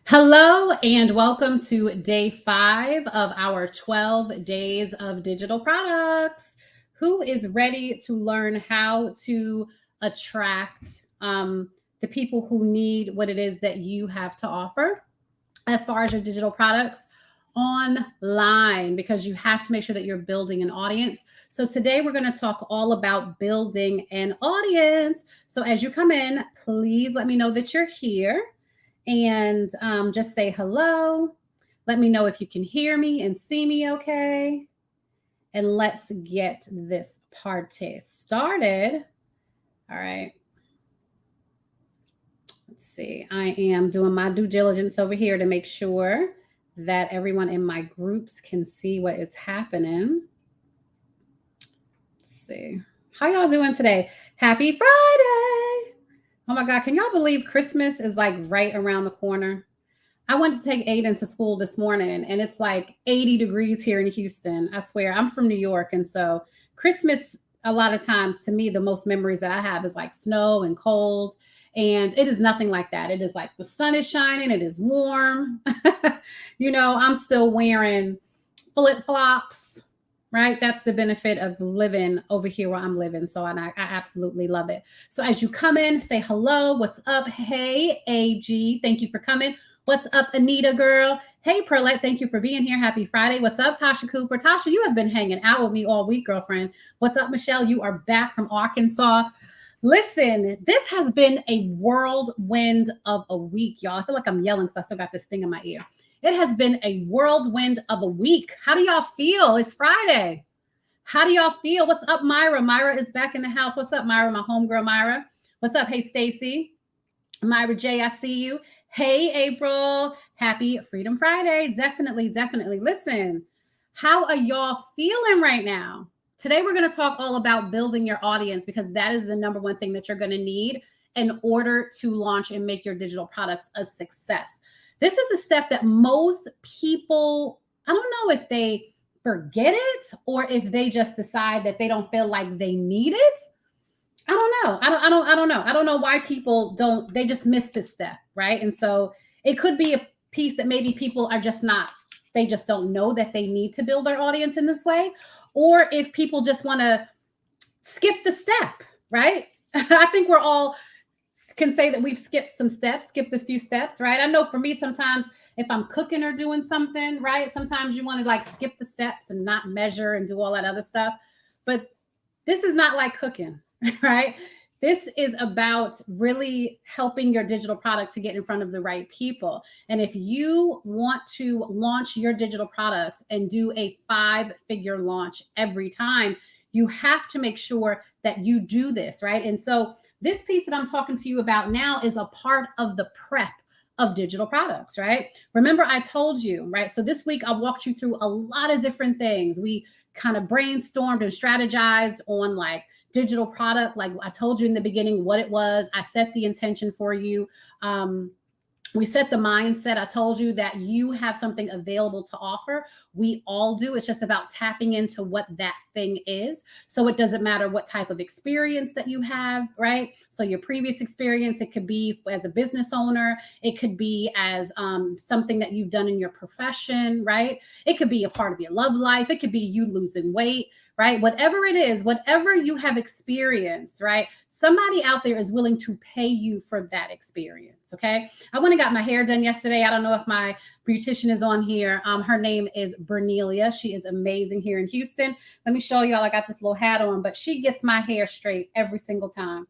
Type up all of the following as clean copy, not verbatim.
Hello and welcome to day 5 of our 12 days of digital products. Who is ready to learn how to attract the people who need what it is that you have to offer as far as your digital products online? Because you have to make sure that you're building an audience. So today we're going to talk all about building an audience. So as you come in, please let me know that you're here and just say hello. Let me know if you can hear me and see me okay. And let's get this party started. All right. Let's see. I am doing my due diligence over here to make sure that everyone in my groups can see what is happening. Let's see. How y'all doing today? Happy Friday. Oh my God, can y'all believe Christmas is like right around the corner? I went to take Aiden to school this morning and it's like 80 degrees here in Houston. I swear, I'm from New York. And so Christmas, a lot of times to me, the most memories that I have is like snow and cold. And it is nothing like that. It is like the sun is shining. It is warm. I'm still wearing flip flops, right? That's the benefit of living over here where I'm living. So I absolutely love it. So as you come in, say hello. What's up? Hey, AG. Thank you for coming. What's up, Anita girl? Hey, Perlette. Thank you for being here. Happy Friday. What's up, Tasha Cooper? Tasha, you have been hanging out with me all week, girlfriend. What's up, Michelle? You are back from Arkansas. Listen, this has been a whirlwind of a week, y'all. I feel like I'm yelling because I still got this thing in my ear. It has been a whirlwind of a week. How do y'all feel? It's Friday. How do y'all feel? What's up, Myra? Myra is back in the house. What's up, Myra? My homegirl, Myra. What's up? Hey, Stacy. Myra J, I see you. Hey, April. Happy Freedom Friday. Definitely. Listen, how are y'all feeling right now? Today, we're going to talk all about building your audience because that is the number one thing that you're going to need in order to launch and make your digital products a success. This is a step that most people, I don't know if they forget it or if they just decide that they don't feel like they need it. I don't know. I don't know. I don't know why people don't, they just miss this step, right? And so it could be a piece that maybe people are just not, they just don't know that they need to build their audience in this way. Or if people just want to skip the step, right? I think we're all can say that we've skipped a few steps, right? I know for me, sometimes if I'm cooking or doing something, right? Sometimes you want to like skip the steps and not measure and do all that other stuff. But this is not like cooking, right? This is about really helping your digital product to get in front of the right people. And if you want to launch your digital products and do a 5-figure launch every time, you have to make sure that you do this, right? And so this piece that I'm talking to you about now is a part of the prep of digital products, right? Remember, I told you, right? So this week I walked you through a lot of different things. We kind of brainstormed and strategized on like digital product. Like I told you in the beginning what it was. I set the intention for you. We set the mindset. I told you that you have something available to offer. We all do. It's just about tapping into what that thing is. So it doesn't matter what type of experience that you have, right? So your previous experience, it could be as a business owner. It could be as something that you've done in your profession, right? It could be a part of your love life. It could be you losing weight, right? Whatever it is, whatever you have experienced, right? Somebody out there is willing to pay you for that experience, okay? I went and got my hair done yesterday. I don't know if my beautician is on here. Her name is Bernelia. She is amazing here in Houston. Let me show y'all. I got this little hat on, but she gets my hair straight every single time.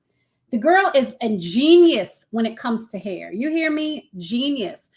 The girl is a genius when it comes to hair. You hear me? Genius.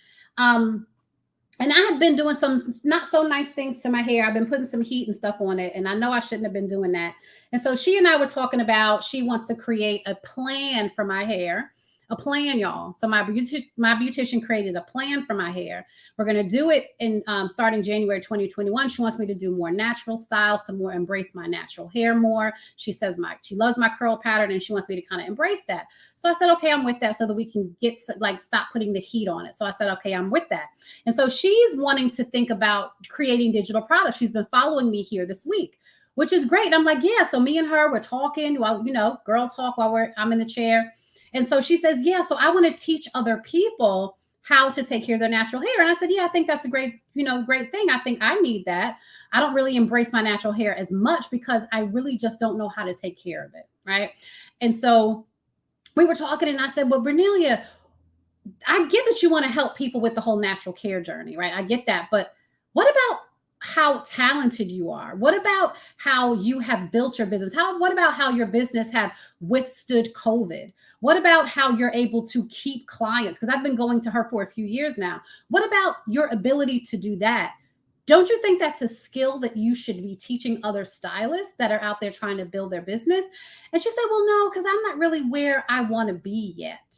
And I have been doing some not so nice things to my hair. I've been putting some heat and stuff on it. And I know I shouldn't have been doing that. And so she and I were talking about, she wants to create a plan for my hair. A plan, y'all. So my beautician created a plan for my hair. We're going to do it in starting January 2021. She wants me to do more natural styles, to more embrace my natural hair more. She says she loves my curl pattern and she wants me to kind of embrace that. So I said, okay, I'm with that so that we can get stop putting the heat on it. So I said, okay, I'm with that. And so she's wanting to think about creating digital products. She's been following me here this week, which is great. I'm like, yeah. So me and her, we're talking while, girl talk while I'm in the chair. And so she says, yeah, so I want to teach other people how to take care of their natural hair. And I said, yeah, I think that's a great thing. I think I need that. I don't really embrace my natural hair as much because I really just don't know how to take care of it. Right. And so we were talking and I said, well, Bernelia, I get that you want to help people with the whole natural care journey, right? I get that. But what about how talented you are? What about how you have built your business? What about how your business have withstood COVID? What about how you're able to keep clients? Because I've been going to her for a few years now. What about your ability to do that? Don't you think that's a skill that you should be teaching other stylists that are out there trying to build their business? And she said, well, no, because I'm not really where I want to be yet.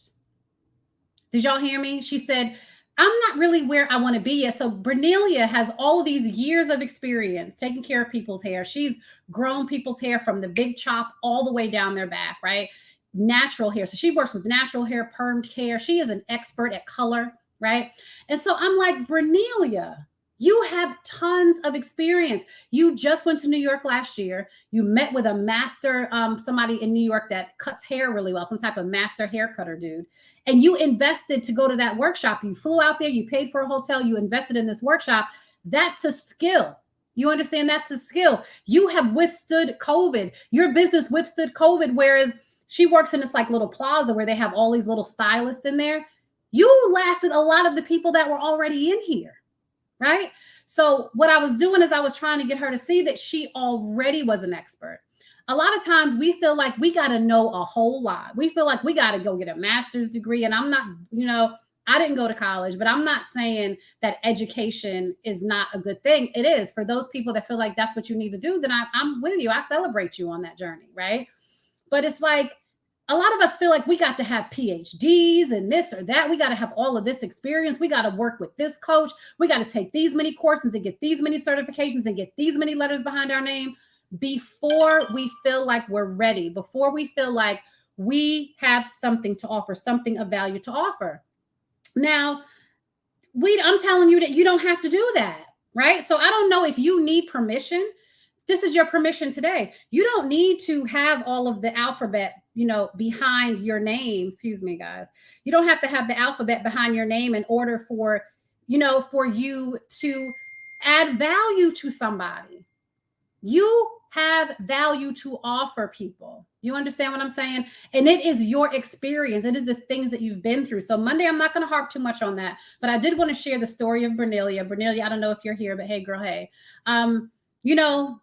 Did y'all hear me? She said, I'm not really where I want to be yet. So Bernelia has all of these years of experience taking care of people's hair. She's grown people's hair from the big chop all the way down their back, right? Natural hair. So she works with natural hair, permed hair. She is an expert at color, right? And so I'm like, Bernelia, you have tons of experience. You just went to New York last year. You met with a master, somebody in New York that cuts hair really well, some type of master hair cutter dude. And you invested to go to that workshop. You flew out there, you paid for a hotel, you invested in this workshop. That's a skill. You understand? That's a skill. You have withstood COVID. Your business withstood COVID, whereas she works in this like little plaza where they have all these little stylists in there. You lasted a lot of the people that were already in here. Right? So what I was doing is I was trying to get her to see that she already was an expert. A lot of times we feel like we got to know a whole lot. We feel like we got to go get a master's degree. And I'm not, I didn't go to college, but I'm not saying that education is not a good thing. It is. For those people that feel like that's what you need to do, then I'm with you. I celebrate you on that journey. Right? But it's like, a lot of us feel like we got to have PhDs and this or that. We got to have all of this experience. We got to work with this coach. We got to take these many courses and get these many certifications and get these many letters behind our name before we feel like we're ready, before we feel like we have something to offer, something of value to offer. Now, I'm telling you that you don't have to do that, right? So I don't know if you need permission. This is your permission today. You don't need to have all of the alphabet, behind your name. Excuse me, guys. You don't have to have the alphabet behind your name in order for you to add value to somebody. You have value to offer people. You understand what I'm saying? And it is your experience. It is the things that you've been through. So Monday, I'm not going to harp too much on that, but I did want to share the story of Bernelia. Bernelia, I don't know if you're here, but hey, girl, hey.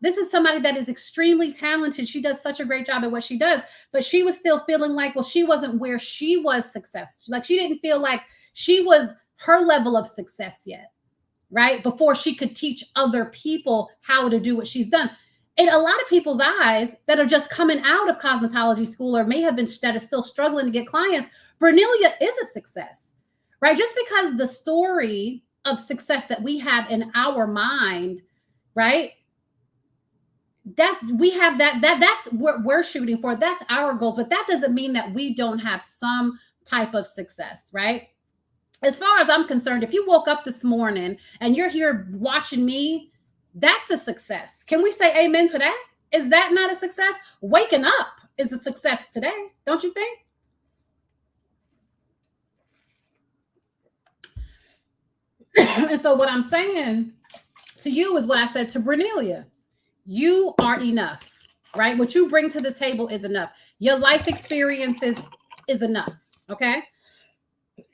This is somebody that is extremely talented. She does such a great job at what she does, but she was still feeling like, well, she wasn't where she was successful. Like she didn't feel like she was her level of success yet, right? Before she could teach other people how to do what she's done. In a lot of people's eyes that are just coming out of cosmetology school or may have been that are still struggling to get clients, Bernelia is a success, right? Just because the story of success that we have in our mind, right? That's what we're shooting for. That's our goals, but that doesn't mean that we don't have some type of success, right? As far as I'm concerned, if you woke up this morning and you're here watching me, that's a success. Can we say amen to that? Is that not a success? Waking up is a success today, don't you think? And so what I'm saying to you is what I said to Bernelia. You are enough, right? What you bring to the table is enough. Your life experiences is enough, okay?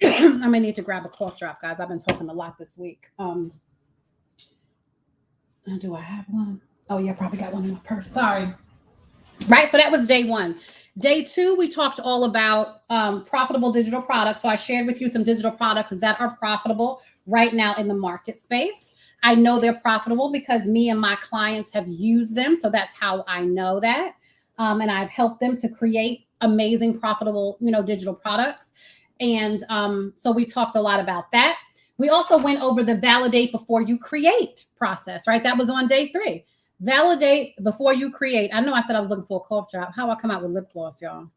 I may need to grab a cough drop, guys. I've been talking a lot this week. Do I have one? Oh, yeah, I probably got one in my purse. Sorry. Right, so that was day one. Day two, we talked all about profitable digital products. So I shared with you some digital products that are profitable right now in the market space. I know they're profitable because me and my clients have used them. So that's how I know that. And I've helped them to create amazing, profitable, digital products. And so we talked a lot about that. We also went over the validate before you create process, right? That was on day three. Validate before you create. I know I said I was looking for a cough drop. How I come out with lip gloss, y'all?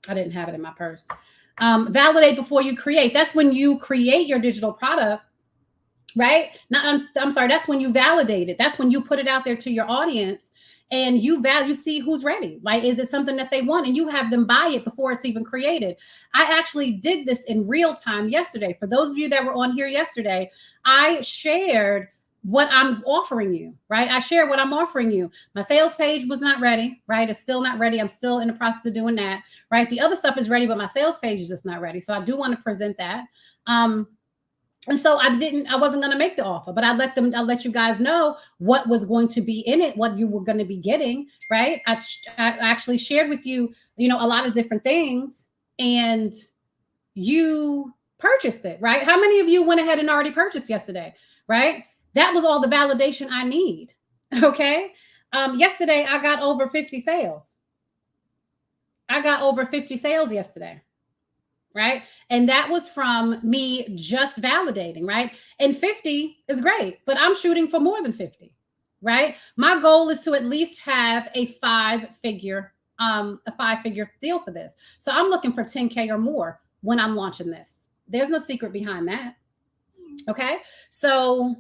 I didn't have it in my purse. Validate before you create. That's when you create your digital product. Right? I'm sorry. That's when you validate it. That's when you put it out there to your audience and you see who's ready. Like, is it something that they want? And you have them buy it before it's even created. I actually did this in real time yesterday. For those of you that were on here yesterday, I shared what I'm offering you, right? I shared what I'm offering you. My sales page was not ready, right? It's still not ready. I'm still in the process of doing that, right? The other stuff is ready, but my sales page is just not ready. So I do want to present that. And so I wasn't going to make the offer, but I let you guys know what was going to be in it, what you were going to be getting, right? I actually shared with you, a lot of different things, and you purchased it, right? How many of you went ahead and already purchased yesterday, right? That was all the validation I need. Okay. Yesterday, I got over 50 sales. I got over 50 sales yesterday. Right. And that was from me just validating. Right. And 50 is great, but I'm shooting for more than 50. Right. My goal is to at least have a five-figure deal for this. So I'm looking for 10K or more when I'm launching this. There's no secret behind that. Okay. So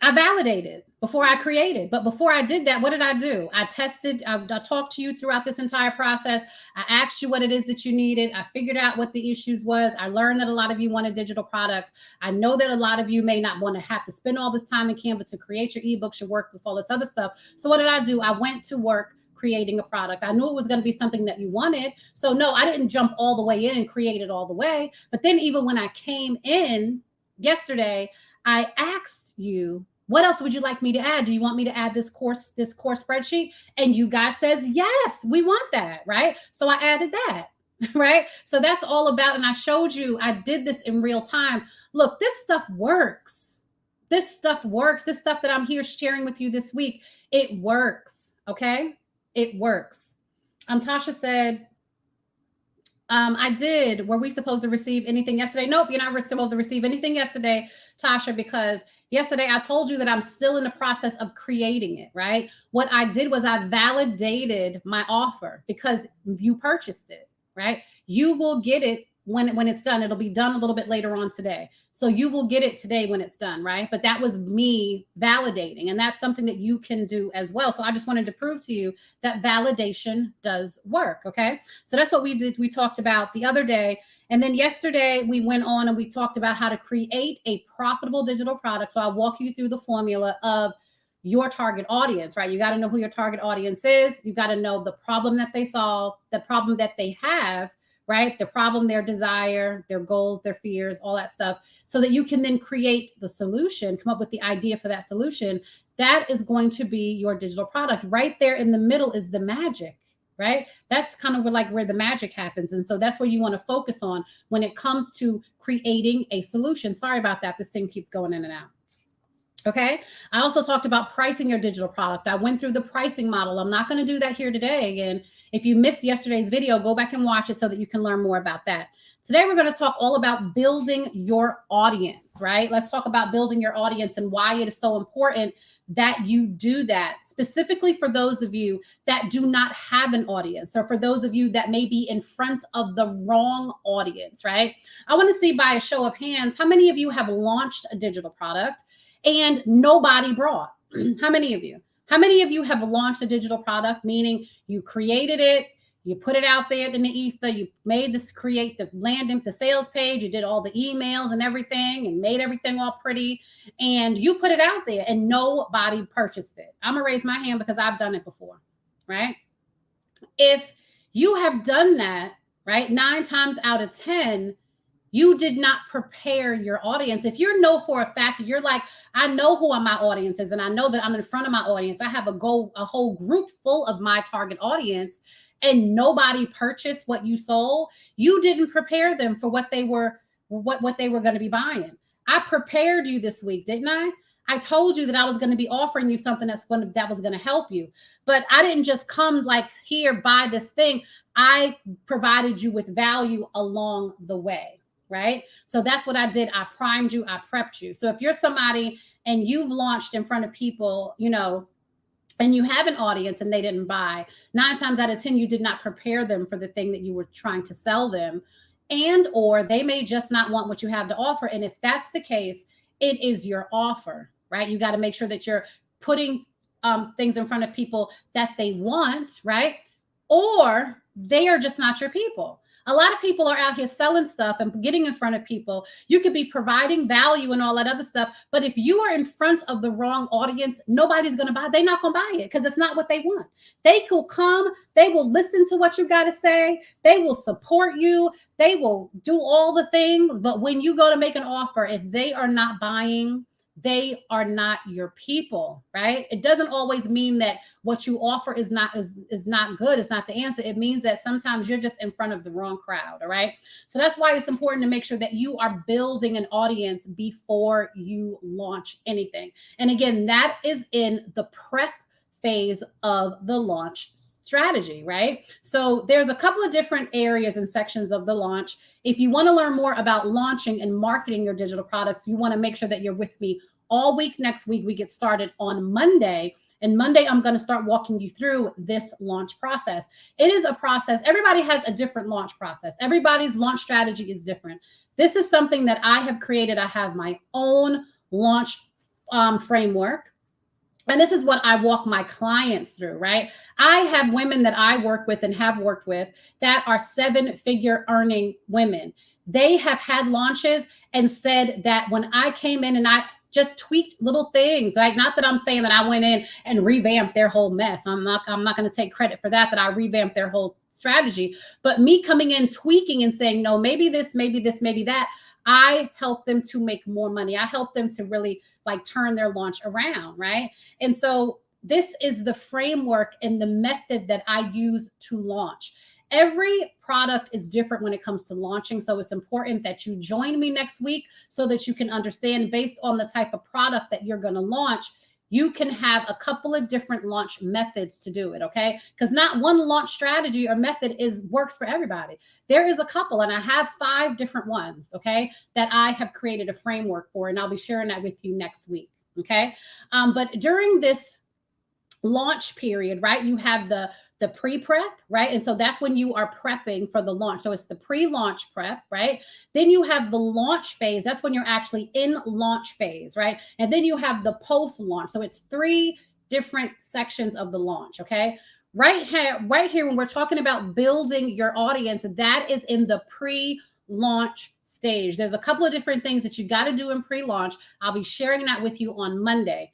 I validated before I created. But before I did that, what did I do? I tested. I talked to you throughout this entire process. I asked you what it is that you needed. I figured out what the issues was. I learned that a lot of you wanted digital products. I know that a lot of you may not want to have to spend all this time in Canva to create your eBooks, your workbooks, all this other stuff. So what did I do? I went to work creating a product. I knew it was going to be something that you wanted. So no, I didn't jump all the way in and create it all the way. But then even when I came in yesterday, I asked you, what else would you like me to add? Do you want me to add this course spreadsheet? And you guys says, yes, we want that, right? So I added that, right? So that's all about, and I showed you, I did this in real time. Look, this stuff works. This stuff works. This stuff that I'm here sharing with you this week, it works, okay? It works. Tasha said, I did. Were we supposed to receive anything yesterday? Nope, you're not supposed to receive anything yesterday, Tasha, because yesterday I told you that I'm still in the process of creating it, right? What I did was I validated my offer because you purchased it, right? You will get it when it's done. It'll be done a little bit later on today. So you will get it today when it's done, right? But that was me validating, and that's something that you can do as well. So I just wanted to prove to you that validation does work, okay? So that's what we did. We talked about the other day. And then yesterday we went on and we talked about how to create a profitable digital product. So I'll walk you through the formula of your target audience, right? You got to know who your target audience is. You got to know the problem that they solve, the problem that they have, right? The problem, their desire, their goals, their fears, all that stuff, so that you can then create the solution, come up with the idea for that solution. That is going to be your digital product. Right there in the middle is the magic, right? That's kind of where the magic happens. And so that's where you want to focus on when it comes to creating a solution. Sorry about that. This thing keeps going in and out. Okay. I also talked about pricing your digital product. I went through the pricing model. I'm not going to do that here today. Again, if you missed yesterday's video, go back and watch it so that you can learn more about that. Today, we're going to talk all about building your audience, right? Let's talk about building your audience and why it is so important that you do that, specifically for those of you that do not have an audience, or for those of you that may be in front of the wrong audience, right? I want to see by a show of hands, how many of you have launched a digital product and nobody brought? How many of you? How many of you have launched a digital product, meaning you created it, you put it out there in the ether, you made this, create the landing, the sales page, you did all the emails and everything and made everything all pretty, and you put it out there and nobody purchased it? I'm gonna raise my hand because I've done it before, right? If you have done that, right, 9 times out of 10, you did not prepare your audience. If you know for a fact, you're like, I know who my audience is, and I know that I'm in front of my audience. I have a whole group full of my target audience, and nobody purchased what you sold. You didn't prepare them for what they were going to be buying. I prepared you this week, didn't I? I told you that I was going to be offering you something that was going to help you. But I didn't just come like, here, buy this thing. I provided you with value along the way. Right? So that's what I did. I primed you, I prepped you. So if you're somebody and you've launched in front of people, and you have an audience and they didn't buy, 9 times out of 10, you did not prepare them for the thing that you were trying to sell them, or they may just not want what you have to offer. And if that's the case, it is your offer, right? You got to make sure that you're putting things in front of people that they want, right? Or they are just not your people. A lot of people are out here selling stuff and getting in front of people. You could be providing value and all that other stuff, but if you are in front of the wrong audience, nobody's going to buy. They're not going to buy it because it's not what they want. They will come, they will listen to what you got to say, they will support you, they will do all the things, but when you go to make an offer, if they are not buying, they are not your people, right? It doesn't always mean that what you offer is not good. It's not the answer. It means that sometimes you're just in front of the wrong crowd. All right. So that's why it's important to make sure that you are building an audience before you launch anything. And again, that is in the prep phase of the launch strategy, right? So there's a couple of different areas and sections of the launch. If you want to learn more about launching and marketing your digital products, you want to make sure that you're with me all week. Next week, we get started on Monday. And Monday, I'm going to start walking you through this launch process. It is a process. Everybody has a different launch process. Everybody's launch strategy is different. This is something that I have created. I have my own launch framework. And this is what I walk my clients through, right? I have women that I work with and have worked with that are 7-figure earning women. They have had launches and said that when I came in and I just tweaked little things, like not that I'm saying that I went in and revamped their whole mess. I'm not going to take credit for that I revamped their whole strategy, but me coming in, tweaking and saying, no, maybe this, maybe this, maybe that. I help them to make more money. I help them to really like turn their launch around, right? And so this is the framework and the method that I use to launch. Every product is different when it comes to launching. So it's important that you join me next week so that you can understand based on the type of product that you're going to launch. You can have a couple of different launch methods to do it, okay? Because not one launch strategy or method works for everybody. There is a couple, and I have 5 different ones, okay, that I have created a framework for, and I'll be sharing that with you next week, okay? But during this launch period, right, you have the pre-prep, right? And so that's when you are prepping for the launch. So it's the pre-launch prep, right? Then you have the launch phase. That's when you're actually in launch phase, right? And then you have the post-launch. So it's 3 different sections of the launch, okay? Right here, when we're talking about building your audience, that is in the pre-launch stage. There's a couple of different things that you got to do in pre-launch. I'll be sharing that with you on Monday.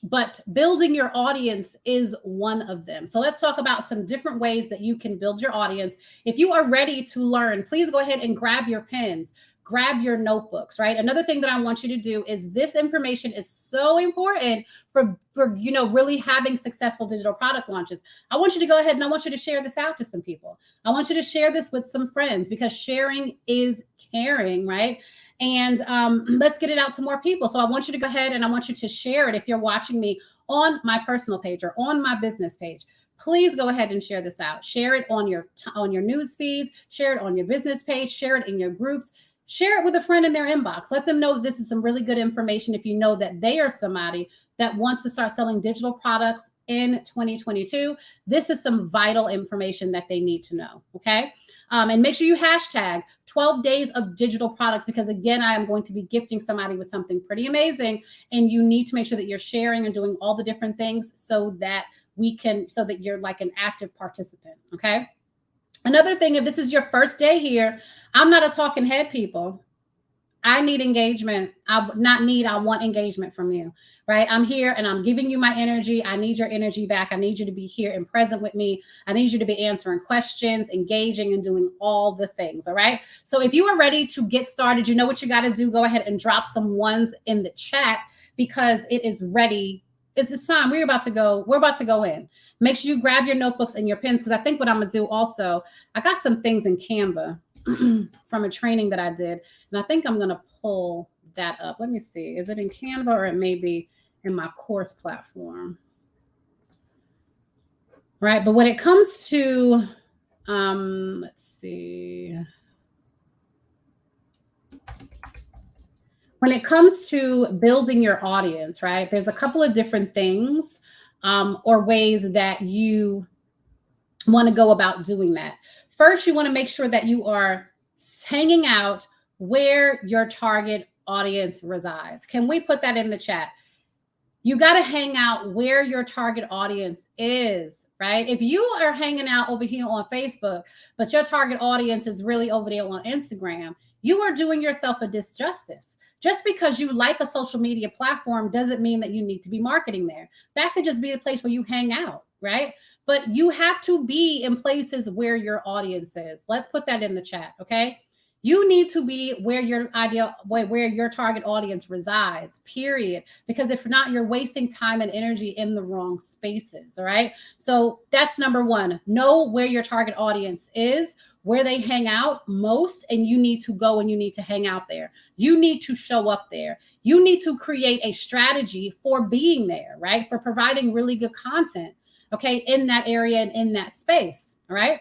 But building your audience is one of them. So let's talk about some different ways that you can build your audience. If you are ready to learn, please go ahead and grab your pens, grab your notebooks, right? Another thing that I want you to do is this information is so important for really having successful digital product launches. I want you to go ahead and I want you to share this out to some people. I want you to share this with some friends because sharing is caring, right? And let's get it out to more people. So I want you to go ahead and I want you to share it if you're watching me on my personal page or on my business page. Please go ahead and share this out. Share it on your news feeds, share it on your business page, share it in your groups, share it with a friend in their inbox. Let them know this is some really good information if you know that they are somebody that wants to start selling digital products in 2022. This is some vital information that they need to know, okay? And make sure you hashtag 12 days of digital products because again, I am going to be gifting somebody with something pretty amazing and you need to make sure that you're sharing and doing all the different things so that you're like an active participant, okay? Another thing, if this is your first day here, I'm not a talking head, people. I need engagement. I want engagement from you, right? I'm here and I'm giving you my energy. I need your energy back. I need you to be here and present with me. I need you to be answering questions, engaging, and doing all the things, all right? So if you are ready to get started, you know what you got to do. Go ahead and drop some ones in the chat because it is ready. It's time. We're about to go in. Make sure you grab your notebooks and your pens because I think what I'm going to do also, I got some things in Canva from a training that I did. And I think I'm going to pull that up. Let me see. Is it in Canva or it may be in my course platform? Right. But when it comes to, let's see. When it comes to building your audience, right, there's a couple of different things or ways that you want to go about doing that. First, you want to make sure that you are hanging out where your target audience resides. Can we put that in the chat? You got to hang out where your target audience is, right? If you are hanging out over here on Facebook, but your target audience is really over there on Instagram, you are doing yourself a disjustice. Just because you like a social media platform doesn't mean that you need to be marketing there. That could just be a place where you hang out, right? But you have to be in places where your audience is. Let's put that in the chat, okay? You need to be where where your target audience resides, period. Because if not, you're wasting time and energy in the wrong spaces. All right. So that's number one. Know where your target audience is, where they hang out most, and you need to go and you need to hang out there. You need to show up there. You need to create a strategy for being there, right? For providing really good content, okay, in that area and in that space. All right.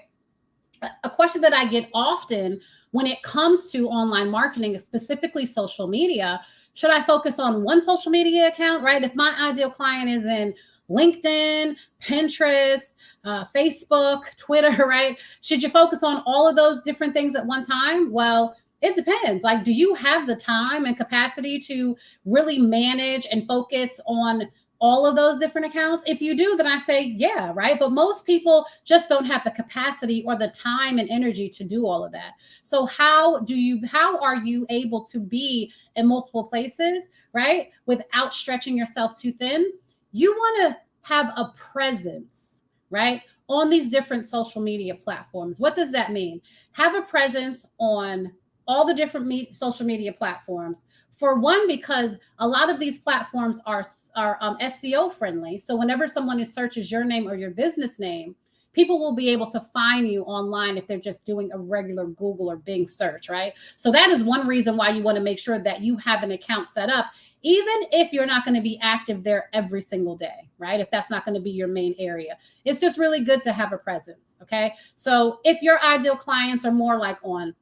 A question that I get often when it comes to online marketing, specifically social media, should I focus on one social media account, right? If my ideal client is in LinkedIn, Pinterest, Facebook, Twitter, right? Should you focus on all of those different things at one time? Well, it depends. Like, do you have the time and capacity to really manage and focus on all of those different accounts? If you do, then I say, yeah, right. But most people just don't have the capacity or the time and energy to do all of that. So how are you able to be in multiple places, right? Without stretching yourself too thin? You want to have a presence, right? On these different social media platforms. What does that mean? Have a presence on all the different social media platforms. For one, because a lot of these platforms are SEO friendly. So whenever someone searches your name or your business name, people will be able to find you online if they're just doing a regular Google or Bing search, right? So that is one reason why you want to make sure that you have an account set up, even if you're not going to be active there every single day, right? If that's not going to be your main area. It's just really good to have a presence, okay? So if your ideal clients are more like on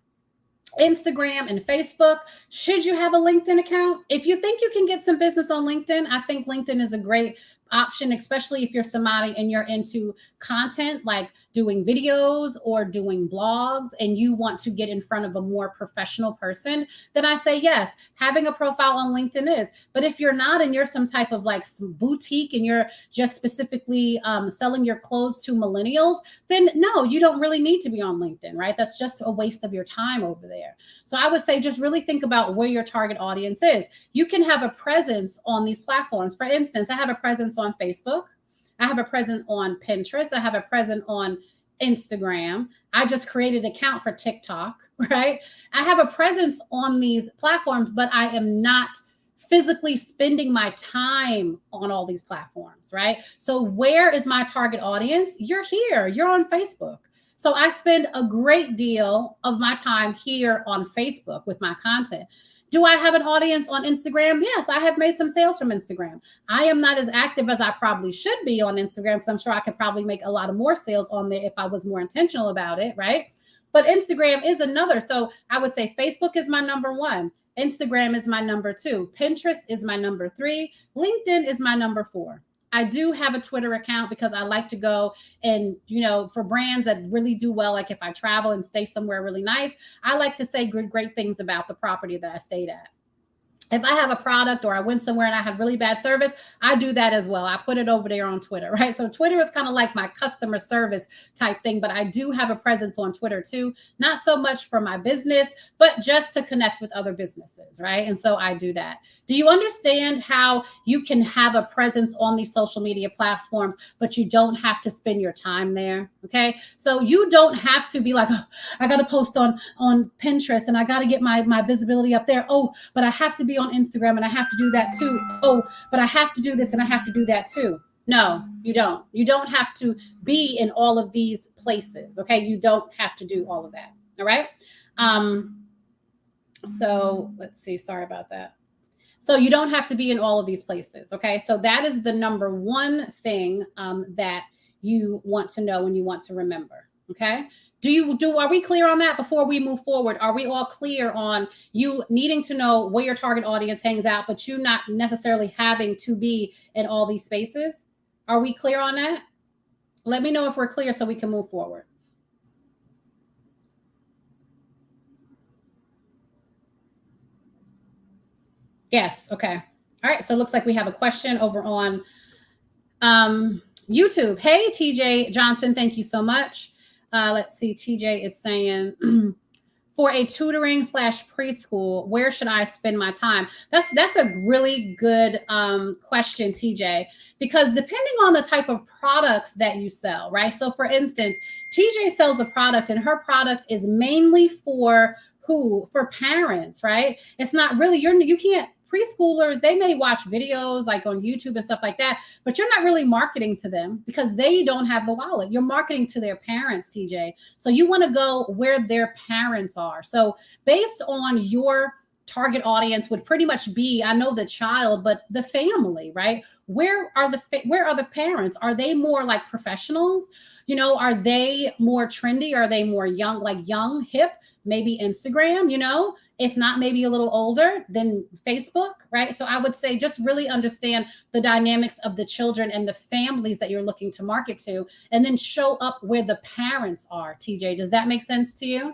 Instagram and Facebook, should you have a LinkedIn account? If you think you can get some business on LinkedIn, I think LinkedIn is a great option, especially if you're somebody and you're into content like doing videos or doing blogs and you want to get in front of a more professional person, then I say yes, having a profile on LinkedIn is. But if you're not and you're some type of like some boutique and you're just specifically selling your clothes to millennials, then no, you don't really need to be on LinkedIn, right? That's just a waste of your time over there. So I would say just really think about where your target audience is. You can have a presence on these platforms. For instance, I have a presence on Facebook. I have a presence on Pinterest. I have a presence on Instagram. I just created an account for TikTok, right? I have a presence on these platforms, but I am not physically spending my time on all these platforms, right? So where is my target audience? You're here. You're on Facebook. So I spend a great deal of my time here on Facebook with my content. Do I have an audience on Instagram? Yes, I have made some sales from Instagram. I am not as active as I probably should be on Instagram because I'm sure I could probably make a lot of more sales on there if I was more intentional about it, right? But Instagram is another. So I would say Facebook is my number one. Instagram is my number two. Pinterest is my number three. LinkedIn is my number four. I do have a Twitter account because I like to go and, for brands that really do well, like if I travel and stay somewhere really nice, I like to say great things about the property that I stayed at. If I have a product or I went somewhere and I had really bad service, I do that as well. I put it over there on Twitter, right? So Twitter is kind of like my customer service type thing, but I do have a presence on Twitter too. Not so much for my business, but just to connect with other businesses, right? And so I do that. Do you understand how you can have a presence on these social media platforms, but you don't have to spend your time there? Okay. So you don't have to be like, oh, I got to post on Pinterest and I got to get my visibility up there. Oh, but I have to be on Instagram and I have to do that too. Oh, but I have to do this and I have to do that too. No, you don't. You don't have to be in all of these places. Okay. You don't have to do all of that. All right. So let's see. Sorry about that. So you don't have to be in all of these places. Okay. So that is the number one thing that you want to know and you want to remember. Okay. Are we clear on that before we move forward? Are we all clear on you needing to know where your target audience hangs out, but you not necessarily having to be in all these spaces? Are we clear on that? Let me know if we're clear so we can move forward. Yes. Okay. All right, so it looks like we have a question over on YouTube. Hey, TJ Johnson, thank you so much. Let's see, TJ is saying, for a tutoring / preschool, where should I spend my time? That's a really good question, TJ, because depending on the type of products that you sell, right? So for instance, TJ sells a product and her product is mainly for who? For parents, right? It's not really, you can't, preschoolers, they may watch videos like on YouTube and stuff like that, but you're not really marketing to them because they don't have the wallet. You're marketing to their parents, TJ. So you want to go where their parents are. So based on your target audience would pretty much be, I know the child, but the family, right? Where are the parents? Are they more like professionals? Are they more trendy? Are they more young, like young, hip? Maybe Instagram, if not maybe a little older, then Facebook, right? So I would say just really understand the dynamics of the children and the families that you're looking to market to, and then show up where the parents are. TJ, does that make sense to you?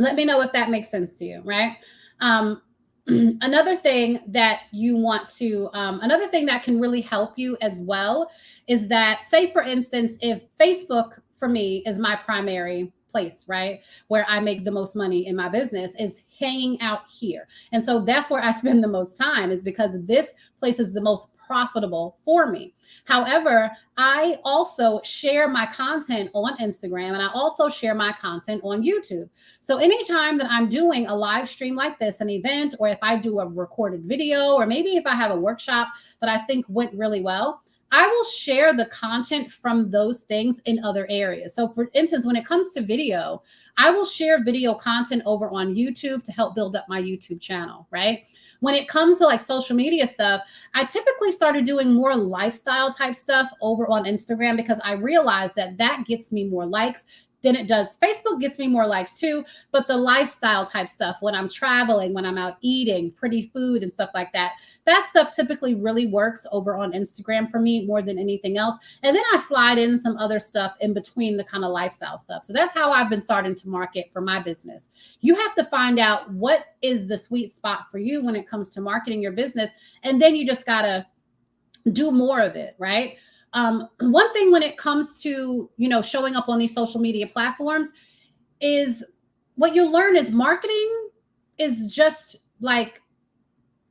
Let me know if that makes sense to you, right? Another thing that another thing that can really help you as well is that, say, for instance, if Facebook for me is my primary place, right, where I make the most money in my business, is hanging out here. And so that's where I spend the most time, is because this place is the most profitable for me. However, I also share my content on Instagram and I also share my content on YouTube. So anytime that I'm doing a live stream like this, an event, or if I do a recorded video, or maybe if I have a workshop that I think went really well, I will share the content from those things in other areas. So for instance, when it comes to video, I will share video content over on YouTube to help build up my YouTube channel, right? When it comes to like social media stuff, I typically started doing more lifestyle type stuff over on Instagram because I realized that gets me more likes than it does. Facebook gets me more likes too, but the lifestyle type stuff, when I'm traveling, when I'm out eating, pretty food and stuff like that, that stuff typically really works over on Instagram for me more than anything else. And then I slide in some other stuff in between the kind of lifestyle stuff. So that's how I've been starting to market for my business. You have to find out what is the sweet spot for you when it comes to marketing your business. And then you just got to do more of it, right? One thing when it comes to, showing up on these social media platforms is what you'll learn is marketing is just like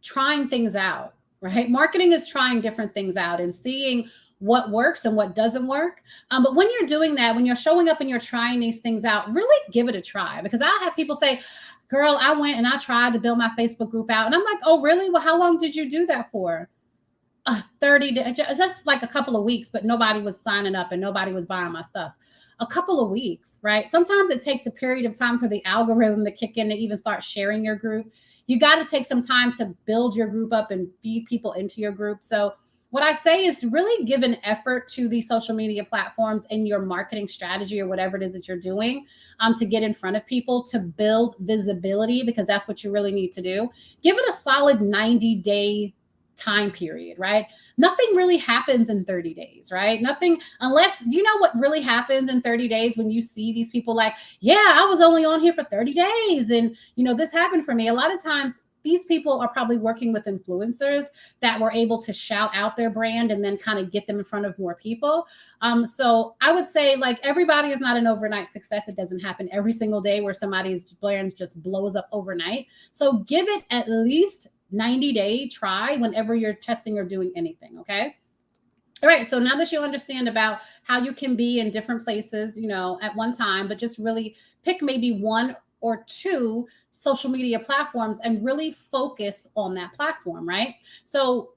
trying things out, right? Marketing is trying different things out and seeing what works and what doesn't work. But when you're doing that, when you're showing up and you're trying these things out, really give it a try, because I'll have people say, girl, I went and I tried to build my Facebook group out. And I'm like, oh, really? Well, how long did you do that for? 30 days, just like a couple of weeks, but nobody was signing up and nobody was buying my stuff. A couple of weeks, right? Sometimes it takes a period of time for the algorithm to kick in to even start sharing your group. You got to take some time to build your group up and feed people into your group. So what I say is really give an effort to these social media platforms in your marketing strategy or whatever it is that you're doing to get in front of people, to build visibility, because that's what you really need to do. Give it a solid 90-day time period, right? Nothing really happens in 30 days, right? Nothing, unless, do you know what really happens in 30 days when you see these people like, yeah, I was only on here for 30 days. And, this happened for me. A lot of times these people are probably working with influencers that were able to shout out their brand and then kind of get them in front of more people. So I would say, like, everybody is not an overnight success. It doesn't happen every single day where somebody's brand just blows up overnight. So give it at least 90-day try whenever you're testing or doing anything. Okay. All right. So now that you understand about how you can be in different places, at one time, but just really pick maybe one or two social media platforms and really focus on that platform. Right. So,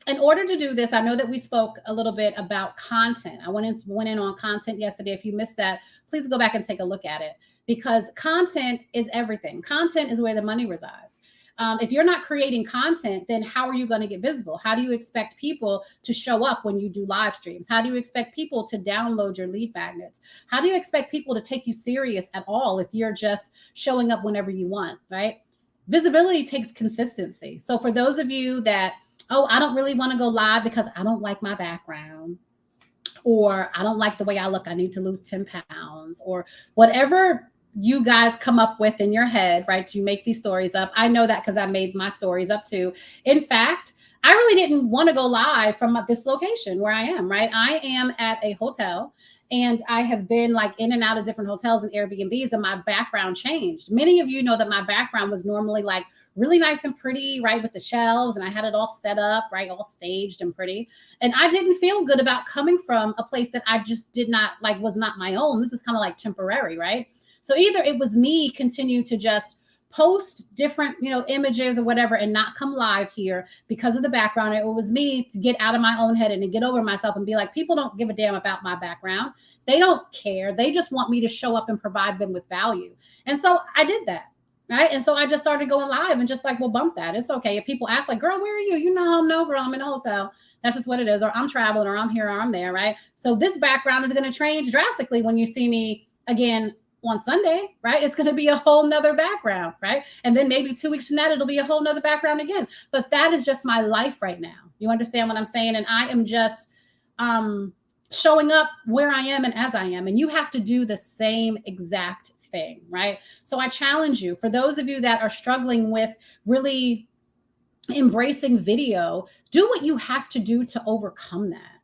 in order to do this, I know that we spoke a little bit about content. I went in on content yesterday. If you missed that, please go back and take a look at it, because content is everything. Content is where the money resides. If you're not creating content, then how are you going to get visible? How do you expect people to show up when you do live streams? How do you expect people to download your lead magnets? How do you expect people to take you serious at all if you're just showing up whenever you want, right? Visibility takes consistency. So for those of you that, oh, I don't really want to go live because I don't like my background, or I don't like the way I look, I need to lose 10 pounds, or whatever you guys come up with in your head, right? You make these stories up. I know that because I made my stories up too. In fact, I really didn't want to go live from this location where I am, right? I am at a hotel and I have been like in and out of different hotels and Airbnbs, and my background changed. Many of you know that my background was normally like really nice and pretty, right? With the shelves, and I had it all set up, right? All staged and pretty. And I didn't feel good about coming from a place that I just did not like, was not my own. This is kind of like temporary, right? So either it was me continue to just post different, images or whatever and not come live here because of the background. It was me to get out of my own head and to get over myself and be like, people don't give a damn about my background. They don't care. They just want me to show up and provide them with value. And so I did that. Right. And so I just started going live and just like, well, bump that. It's okay. If people ask like, girl, where are you? No, girl, I'm in a hotel. That's just what it is. Or I'm traveling, or I'm here, or I'm there. Right. So this background is going to change drastically when you see me again on Sunday, right? It's going to be a whole nother background, right? And then maybe 2 weeks from that, it'll be a whole nother background again. But that is just my life right now. You understand what I'm saying? And I am just showing up where I am and as I am. And you have to do the same exact thing, right? So I challenge you, for those of you that are struggling with really embracing video, do what you have to do to overcome that,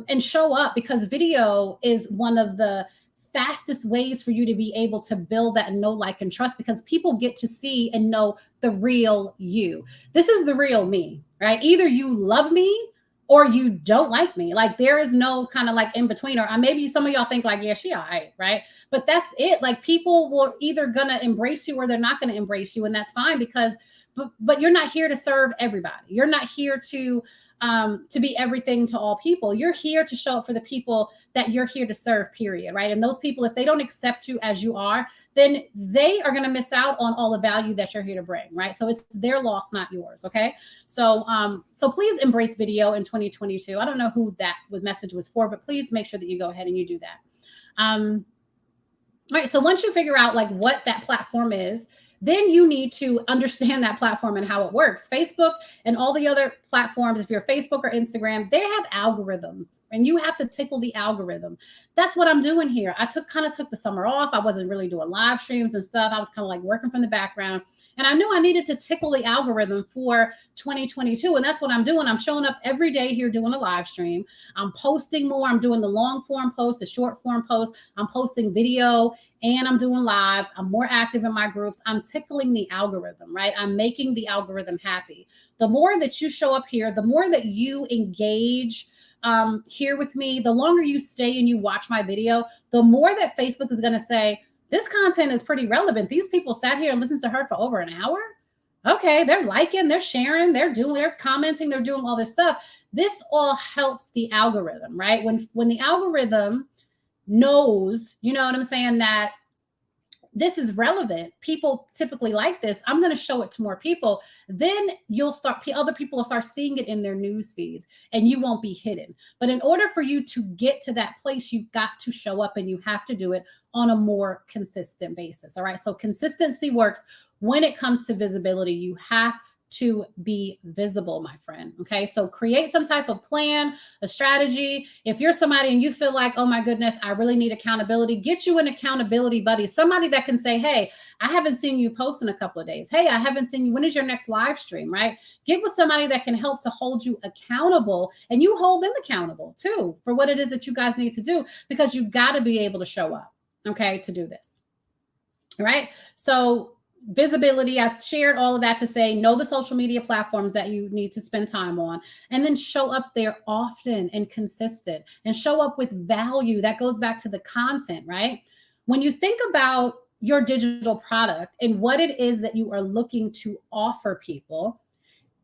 and show up, because video is one of the fastest ways for you to be able to build that know, like, and trust, because people get to see and know the real you. This is the real me, right? Either you love me or you don't like me. Like, there is no kind of like in between, or maybe some of y'all think like, yeah, she all right? But that's it. Like, people will either gonna embrace you or they're not gonna embrace you. And that's fine, because but you're not here to serve everybody. You're not here to be everything to all people. You're here to show up for the people that you're here to serve, period, right? And those people, if they don't accept you as you are, then they are going to miss out on all the value that you're here to bring, right? So it's their loss, not yours, okay? So so please embrace video in 2022. I don't know who that message was for, but please make sure that you go ahead and you do that. All right, so once you figure out like what that platform is, then you need to understand that platform and how it works. Facebook and all the other platforms, if you're Facebook or Instagram, they have algorithms, and you have to tickle the algorithm. That's what I'm doing here. I kind of took the summer off. I wasn't really doing live streams and stuff. I was kind of like working from the background. And I knew I needed to tickle the algorithm for 2022. And that's what I'm doing. I'm showing up every day here doing a live stream. I'm posting more. I'm doing the long form post, the short form post. I'm posting video, and I'm doing lives. I'm more active in my groups. I'm tickling the algorithm, right? I'm making the algorithm happy. The more that you show up here, the more that you engage here with me, the longer you stay and you watch my video, the more that Facebook is going to say, this content is pretty relevant. These people sat here and listened to her for over an hour. Okay, they're liking, they're sharing, they're commenting, they're doing all this stuff. This all helps the algorithm, right? When the algorithm knows, you know what I'm saying, that this is relevant, people typically like this, I'm going to show it to more people, then other people will start seeing it in their news feeds, and you won't be hidden. But in order for you to get to that place, you've got to show up, and you have to do it on a more consistent basis. All right. So consistency works when it comes to visibility. You have to be visible, my friend. Okay. So create some type of plan, a strategy. If you're somebody and you feel like, oh my goodness, I really need accountability, get you an accountability buddy, somebody that can say, hey, I haven't seen you post in a couple of days. Hey, I haven't seen you. When is your next live stream, right? Get with somebody that can help to hold you accountable, and you hold them accountable too for what it is that you guys need to do, because you've got to be able to show up, okay, to do this. All right. So visibility, I've shared all of that to say, know the social media platforms that you need to spend time on, and then show up there often and consistent, and show up with value. That goes back to the content, right? When you think about your digital product and what it is that you are looking to offer people,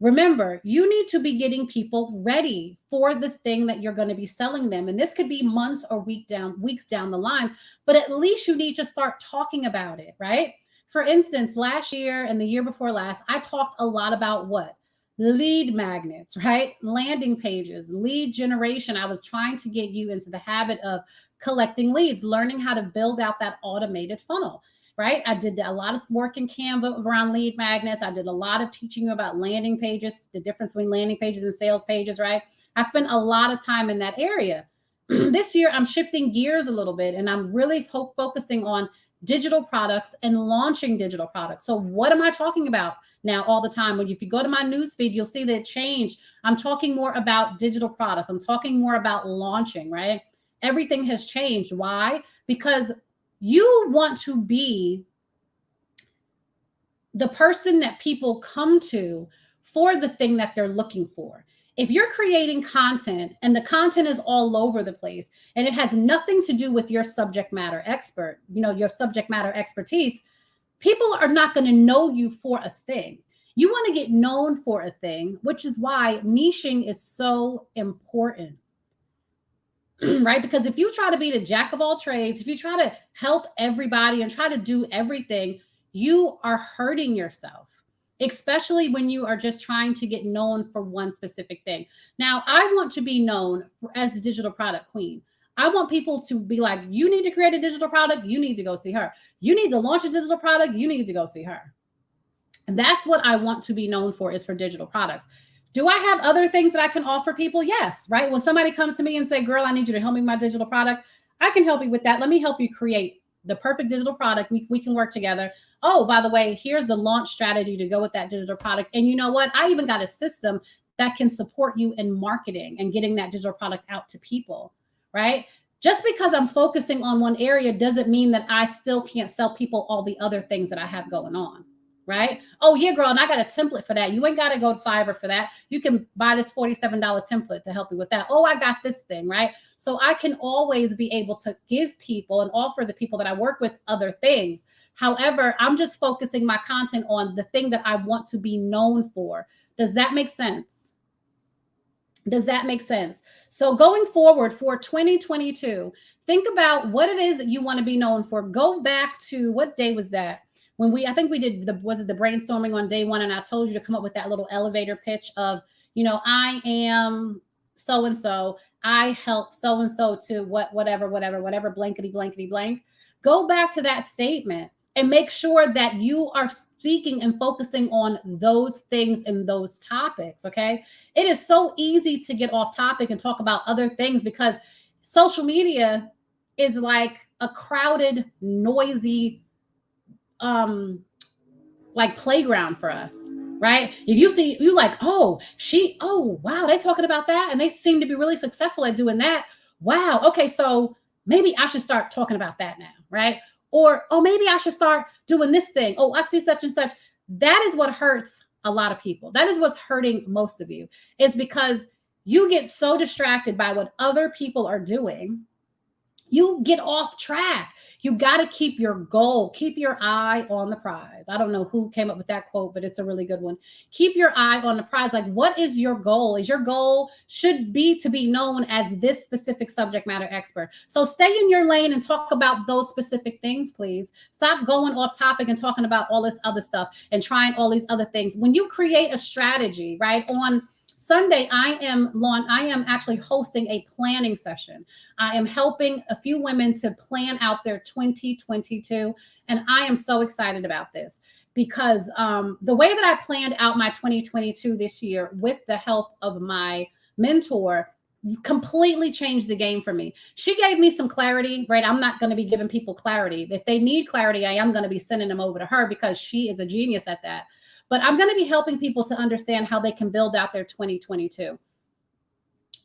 remember, you need to be getting people ready for the thing that you're going to be selling them. And this could be months or weeks down the line, but at least you need to start talking about it, right? For instance, last year and the year before last, I talked a lot about what? Lead magnets, right? Landing pages, lead generation. I was trying to get you into the habit of collecting leads, learning how to build out that automated funnel, right? I did a lot of work in Canva around lead magnets. I did a lot of teaching you about landing pages, the difference between landing pages and sales pages, right? I spent a lot of time in that area. This year, I'm shifting gears a little bit and I'm really focusing on digital products and launching digital products. So what am I talking about now all the time? If you go to my newsfeed, you'll see that it changed. I'm talking more about digital products. I'm talking more about launching, right? Everything has changed. Why? Because you want to be the person that people come to for the thing that they're looking for. If you're creating content and the content is all over the place and it has nothing to do with your subject matter expert, your subject matter expertise, people are not going to know you for a thing. You want to get known for a thing, which is why niching is so important. Right? Because if you try to be the jack of all trades, if you try to help everybody and try to do everything, you are hurting yourself, especially when you are just trying to get known for one specific thing. Now, I want to be known as the digital product queen. I want people to be like, you need to create a digital product, you need to go see her. You need to launch a digital product, you need to go see her. And that's what I want to be known for, is for digital products. Do I have other things that I can offer people? Yes, right? When somebody comes to me and say, girl, I need you to help me with my digital product, I can help you with that. Let me help you create the perfect digital product. We can work together. Oh, by the way, here's the launch strategy to go with that digital product. And you know what? I even got a system that can support you in marketing and getting that digital product out to people, right? Just because I'm focusing on one area doesn't mean that I still can't sell people all the other things that I have going on. Right? Oh, yeah, girl. And I got a template for that. You ain't got to go to Fiverr for that. You can buy this $47 template to help you with that. Oh, I got this thing, right? So I can always be able to give people and offer the people that I work with other things. However, I'm just focusing my content on the thing that I want to be known for. Does that make sense? Does that make sense? So going forward for 2022, think about what it is that you want to be known for. Go back to, what day was that? I think we did the brainstorming on day one, and I told you to come up with that little elevator pitch of, I am so-and-so, I help so-and-so to whatever, blankety, blankety, blank. Go back to that statement and make sure that you are speaking and focusing on those things and those topics, okay? It is so easy to get off topic and talk about other things because social media is like a crowded, noisy, like playground for us, right? If you see, you like, oh, wow, they talking about that and they seem to be really successful at doing that. Wow. Okay. So maybe I should start talking about that now, right? Or, oh, maybe I should start doing this thing. Oh, I see such and such. That is what hurts a lot of people. That is what's hurting most of you, is because you get so distracted by what other people are doing. You get off track. You got to keep your goal, keep your eye on the prize. I don't know who came up with that quote, but it's a really good one. Keep your eye on the prize. Like, what is your goal? Is your goal should be to be known as this specific subject matter expert. So stay in your lane and talk about those specific things, please. Stop going off topic and talking about all this other stuff and trying all these other things. When you create a strategy, right, on Sunday, I am actually hosting a planning session. I am helping a few women to plan out their 2022. And I am so excited about this because the way that I planned out my 2022 this year with the help of my mentor completely changed the game for me. She gave me some clarity, right? I'm not going to be giving people clarity. If they need clarity, I am going to be sending them over to her because she is a genius at that. But I'm going to be helping people to understand how they can build out their 2022,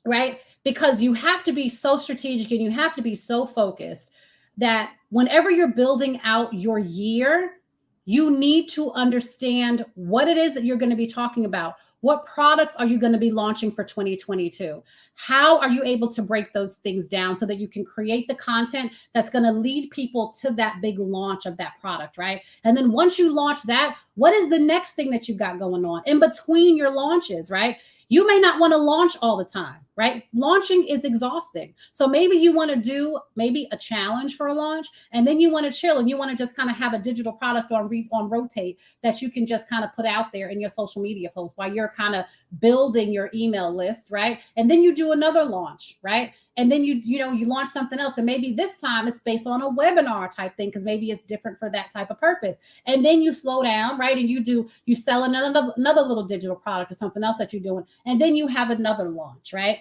right? Because you have to be so strategic and you have to be so focused that whenever you're building out your year, you need to understand what it is that you're going to be talking about. What products are you going to be launching for 2022? How are you able to break those things down so that you can create the content that's going to lead people to that big launch of that product, right? And then once you launch that, what is the next thing that you've got going on in between your launches, right? You may not want to launch all the time, right? Launching is exhausting. So maybe you want to do maybe a challenge for a launch, and then you want to chill and you want to just kind of have a digital product on rotate that you can just kind of put out there in your social media posts while you're kind of building your email list, right? And then you do another launch, right? And then you launch something else. And maybe this time it's based on a webinar type thing because maybe it's different for that type of purpose. And then you slow down, right? And you sell another little digital product or something else that you're doing. And then you have another launch, right?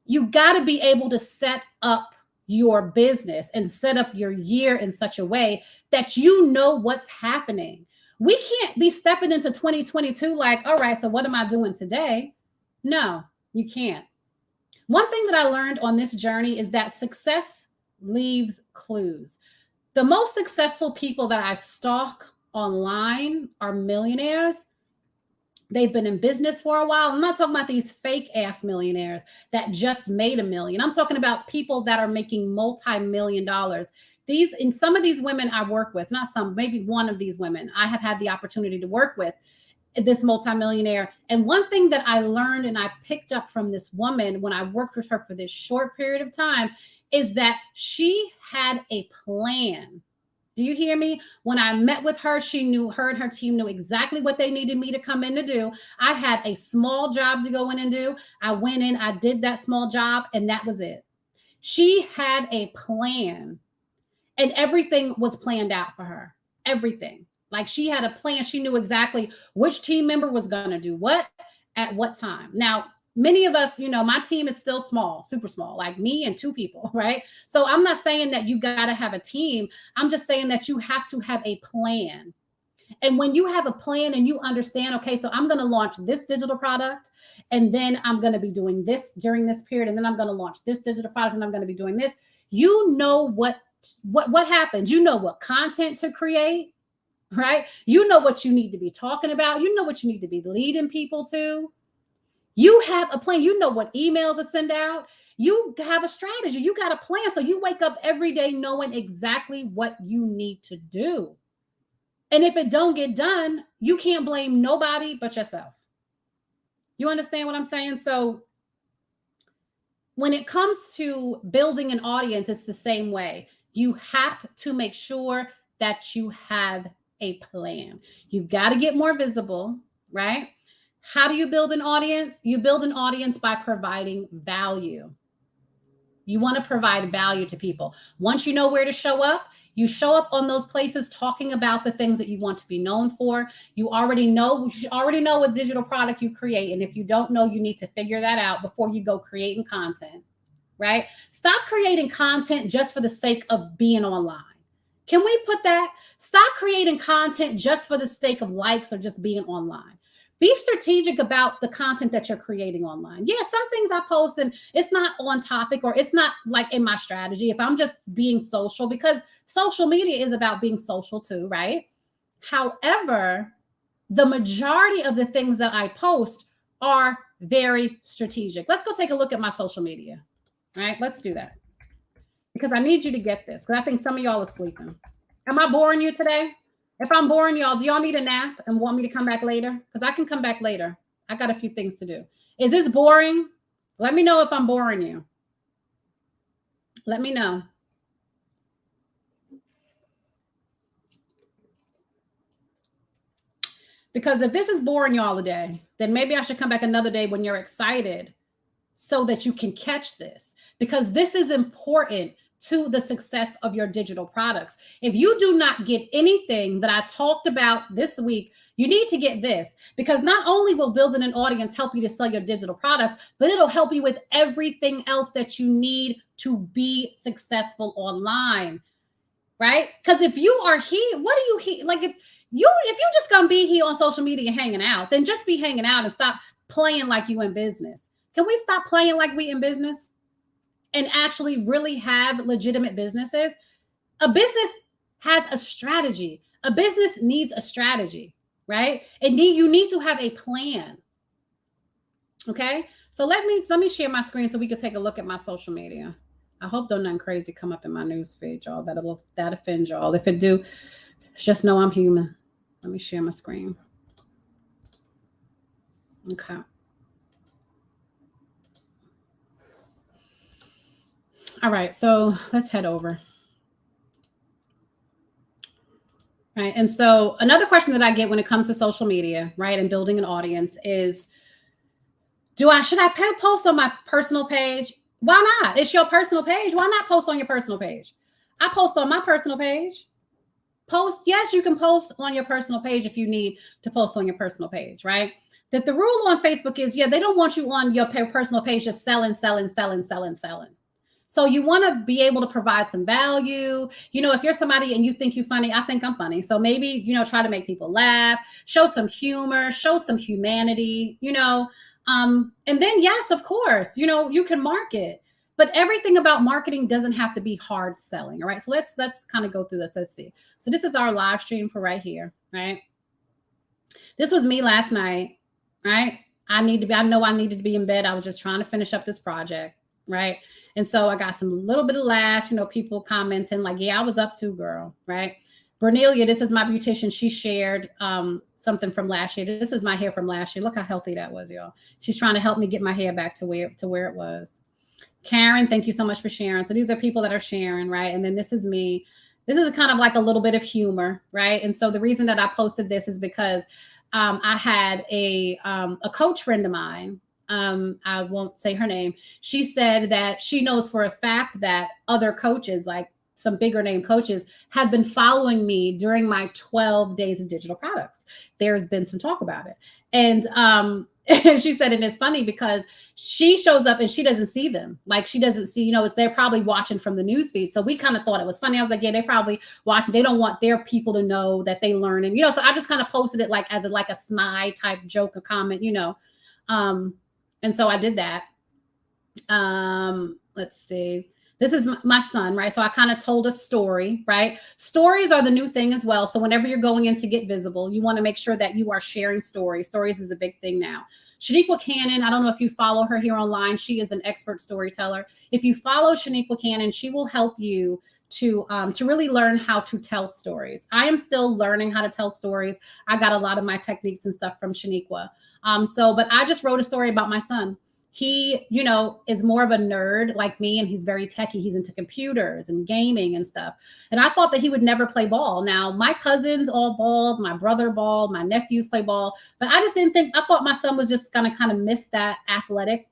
You got to be able to set up your business and set up your year in such a way that you know what's happening. We can't be stepping into 2022 like, all right, so what am I doing today? No, you can't. One thing that I learned on this journey is that success leaves clues. The most successful people that I stalk online are millionaires. They've been in business for a while. I'm not talking about these fake ass millionaires that just made $1 million. I'm talking about people that are making multi-million dollars. In some of these women I work with, not some, maybe one of these women I have had the opportunity to work with, this multimillionaire. And one thing that I learned and I picked up from this woman when I worked with her for this short period of time is that she had a plan. Do you hear me? When I met with her, her and her team knew exactly what they needed me to come in to do. I had a small job to go in and do. I went in, I did that small job, and that was it. She had a plan, and everything was planned out for her. Everything. Like she had a plan. She knew exactly which team member was going to do what at what time. Now, many of us, my team is still small, super small, like me and 2 people, right? So I'm not saying that you got to have a team. I'm just saying that you have to have a plan. And when you have a plan and you understand, okay, so I'm going to launch this digital product, and then I'm going to be doing this during this period, and then I'm going to launch this digital product, and I'm going to be doing this. You know what happens. You know what content to create, right? You know what you need to be talking about. You know what you need to be leading people to. You have a plan. You know what emails to send out. You have a strategy. You got a plan. So you wake up every day knowing exactly what you need to do. And if it don't get done, you can't blame nobody but yourself. You understand what I'm saying? So when it comes to building an audience, it's the same way. You have to make sure that you have a plan. You got to get more visible, right? How do you build an audience? You build an audience by providing value. You want to provide value to people. Once you know where to show up, you show up on those places talking about the things that you want to be known for. You should already know what digital product you create. And if you don't know, you need to figure that out before you go creating content, right? Stop creating content just for the sake of being online. Can we put that? Stop creating content just for the sake of likes or just being online. Be strategic about the content that you're creating online. Yeah, some things I post and it's not on topic or it's not like in my strategy if I'm just being social, because social media is about being social too, right? However, the majority of the things that I post are very strategic. Let's go take a look at my social media, right? Let's do that because I need you to get this because I think some of y'all are sleeping. Am I boring you today? If I'm boring y'all, do y'all need a nap and want me to come back later? Because I can come back later. I got a few things to do. Is this boring? Let me know if I'm boring you. Let me know. Because if this is boring y'all today, then maybe I should come back another day when you're excited so that you can catch this. Because this is important to the success of your digital products. If you do not get anything that I talked about this week, you need to get this, because not only will building an audience help you to sell your digital products, but it'll help you with everything else that you need to be successful online, right? Because if you are here, what are you here? Like if you just gonna be here on social media hanging out, then just be hanging out and stop playing like you in business. Can we stop playing like we in business? And actually really have legitimate businesses? A business has a strategy. A business needs a strategy, right? You need to have a plan. Okay. So let me share my screen so we can take a look at my social media. I hope don't nothing crazy come up in my news feed, y'all. That offend y'all. If it do, just know I'm human. Let me share my screen. Okay. All right, so let's head over. Right. And so another question that I get when it comes to social media, right, and building an audience is, should I post on my personal page? Why not? It's your personal page. Why not post on your personal page? I post on my personal page. Yes, you can post on your personal page if you need to post on your personal page, right? that the rule on Facebook is, yeah, they don't want you on your personal page just selling, selling, selling, selling, selling. So you want to be able to provide some value. If you're somebody and you think you're funny, I think I'm funny. So maybe, try to make people laugh, show some humor, show some humanity, and then, yes, of course, you can market, but everything about marketing doesn't have to be hard selling. All right. So let's kind of go through this. Let's see. So this is our live stream for right here. Right. This was me last night. Right. I know I needed to be in bed. I was just trying to finish up this project. Right. And so I got some little bit of laughs, people commenting like, yeah, I was up too, girl. Right. Bernelia, this is my beautician. She shared something from last year. This is my hair from last year. Look how healthy that was, y'all. She's trying to help me get my hair back to where it was. Karen, thank you so much for sharing. So these are people that are sharing, right? And then this is me. This is kind of like a little bit of humor, right? And so the reason that I posted this is because I had a coach friend of mine. I won't say her name. She said that she knows for a fact that other coaches, like some bigger name coaches, have been following me during my 12 days of digital products. There's been some talk about it. And she said, and it's funny because she shows up and she doesn't see them. Like she doesn't see, they're probably watching from the newsfeed. So we kind of thought it was funny. I was like, yeah, they probably watching. They don't want their people to know that they learn. And, so I just kind of posted it like as a snide type joke or comment, and so I did that. Let's see. This is my son, right? So I kind of told a story, right? Stories are the new thing as well. So whenever you're going in to get visible, you want to make sure that you are sharing stories. Stories is a big thing now. Shaniqua Cannon, I don't know if you follow her here online. She is an expert storyteller. If you follow Shaniqua Cannon, she will help you to really learn how to tell stories. I am still learning how to tell stories. I got a lot of my techniques and stuff from Shaniqua. But I just wrote a story about my son. He, is more of a nerd like me, and he's very techie. He's into computers and gaming and stuff. And I thought that he would never play ball. Now, my cousins all balled, my brother balled, my nephews play ball, but I just didn't think, I thought my son was just going to kind of miss that athletic,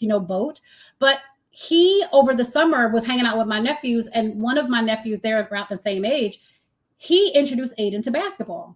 boat. But he, over the summer, was hanging out with my nephews, and one of my nephews, they're about the same age, he introduced Aiden to basketball.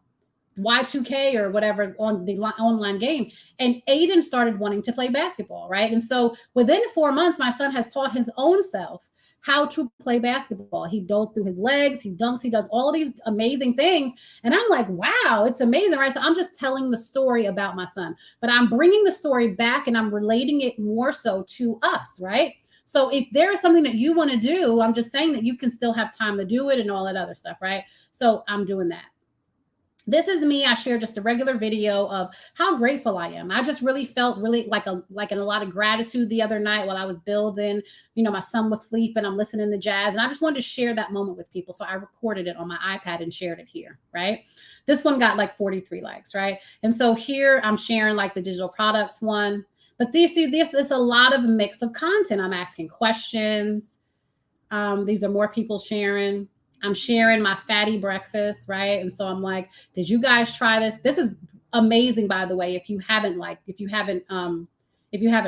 Y2K or whatever on the online game. And Aiden started wanting to play basketball, right? And so within 4 months, my son has taught his own self how to play basketball. He goes through his legs, he dunks, he does all these amazing things. And I'm like, wow, it's amazing, right? So I'm just telling the story about my son, but I'm bringing the story back and I'm relating it more so to us, right? So if there is something that you want to do, I'm just saying that you can still have time to do it and all that other stuff, right? So I'm doing that. This is me. I shared just a regular video of how grateful I am. I just really felt really like in a lot of gratitude the other night while I was building. My son was sleeping. I'm listening to jazz, and I just wanted to share that moment with people. So I recorded it on my iPad and shared it here, right? This one got like 43 likes, right? And so here I'm sharing like the digital products one. But this is a lot of mix of content. I'm asking questions. These are more people sharing. I'm sharing my fatty breakfast, right? And so I'm like, did you guys try this? This is amazing, by the way. If you haven't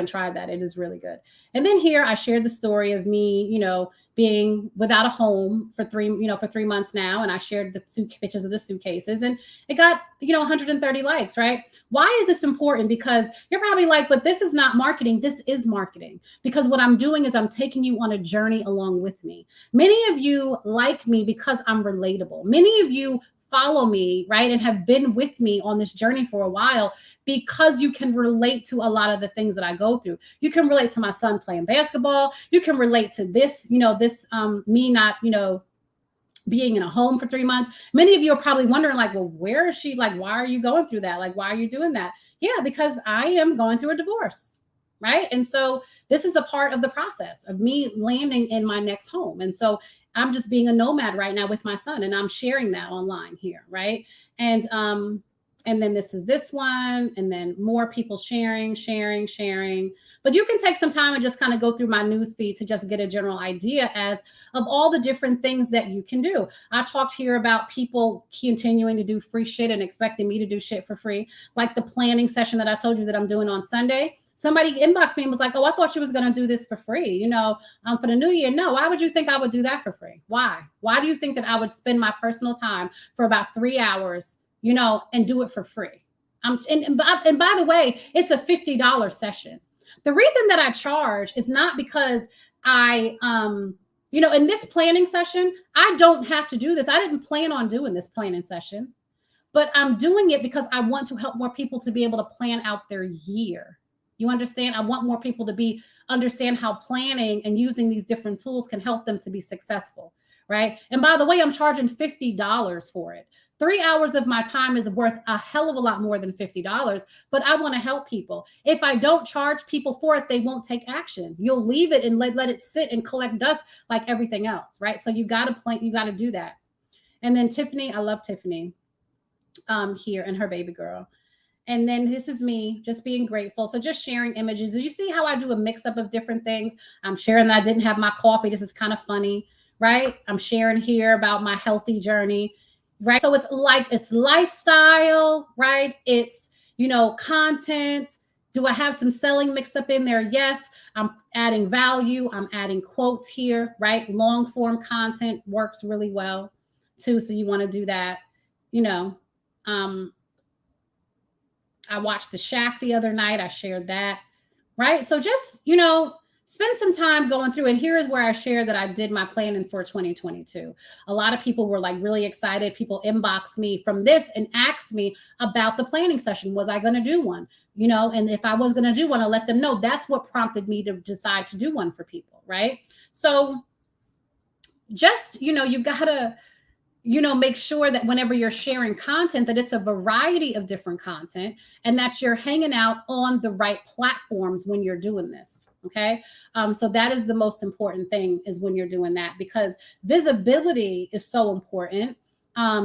tried that, it is really good. And then here I shared the story of me, being without a home for 3 months now. And I shared the pictures of the suitcases, and it got, 130 likes, right? Why is this important? Because you're probably like, but this is not marketing. This is marketing, because what I'm doing is I'm taking you on a journey along with me. Many of you like me because I'm relatable. Many of you follow me, right, and have been with me on this journey for a while because you can relate to a lot of the things that I go through. You can relate to my son playing basketball. You can relate to this, me not, being in a home for 3 months. Many of you are probably wondering like, well, where is she? Like, why are you going through that? Like, why are you doing that? Yeah, because I am going through a divorce. Right. And so this is a part of the process of me landing in my next home. And so I'm just being a nomad right now with my son, and I'm sharing that online here. Right. And then this is this one, and then more people sharing. But you can take some time and just kind of go through my news feed to just get a general idea of all the different things that you can do. I talked here about people continuing to do free shit and expecting me to do shit for free, like the planning session that I told you that I'm doing on Sunday. Somebody inboxed me and was like, oh, I thought you was going to do this for free, for the new year. No, why would you think I would do that for free? Why? Why do you think that I would spend my personal time for about 3 hours, and do it for free? And by the way, it's a $50 session. The reason that I charge is not because in this planning session, I don't have to do this. I didn't plan on doing this planning session, but I'm doing it because I want to help more people to be able to plan out their year. You understand? I want more people to understand how planning and using these different tools can help them to be successful, right? And by the way, I'm charging $50 for it. 3 hours of my time is worth a hell of a lot more than $50, but I want to help people. If I don't charge people for it, they won't take action. You'll leave it and let it sit and collect dust like everything else, right? So you got to plan, you got to do that. And then Tiffany, I love Tiffany here and her baby girl. And then this is me just being grateful. So just sharing images. Did you see how I do a mix up of different things? I'm sharing that I didn't have my coffee. This is kind of funny, right? I'm sharing here about my healthy journey, right? So it's lifestyle, right? It's, content. Do I have some selling mixed up in there? Yes. I'm adding value. I'm adding quotes here, right? Long form content works really well too. So you want to do that, I watched The Shack the other night. I shared that, right? So just, spend some time going through. And here is where I share that I did my planning for 2022. A lot of people were like really excited. People inboxed me from this and asked me about the planning session. Was I going to do one? And if I was going to do one, I let them know. That's what prompted me to decide to do one for people, right? So just, you got to, make sure that whenever you're sharing content, that it's a variety of different content and that you're hanging out on the right platforms when you're doing this. Okay. So that is the most important thing, is when you're doing that, because visibility is so important.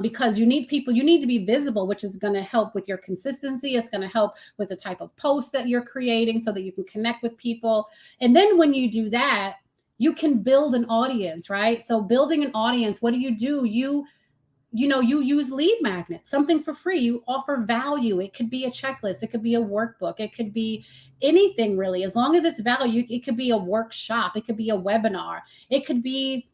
Because you need to be visible, which is going to help with your consistency. It's going to help with the type of posts that you're creating so that you can connect with people. And then when you do that, you can build an audience, right? So building an audience, what do? You use lead magnets, something for free. You offer value. It could be a checklist. It could be a workbook. It could be anything really. As long as it's value, it could be a workshop. It could be a webinar. It could be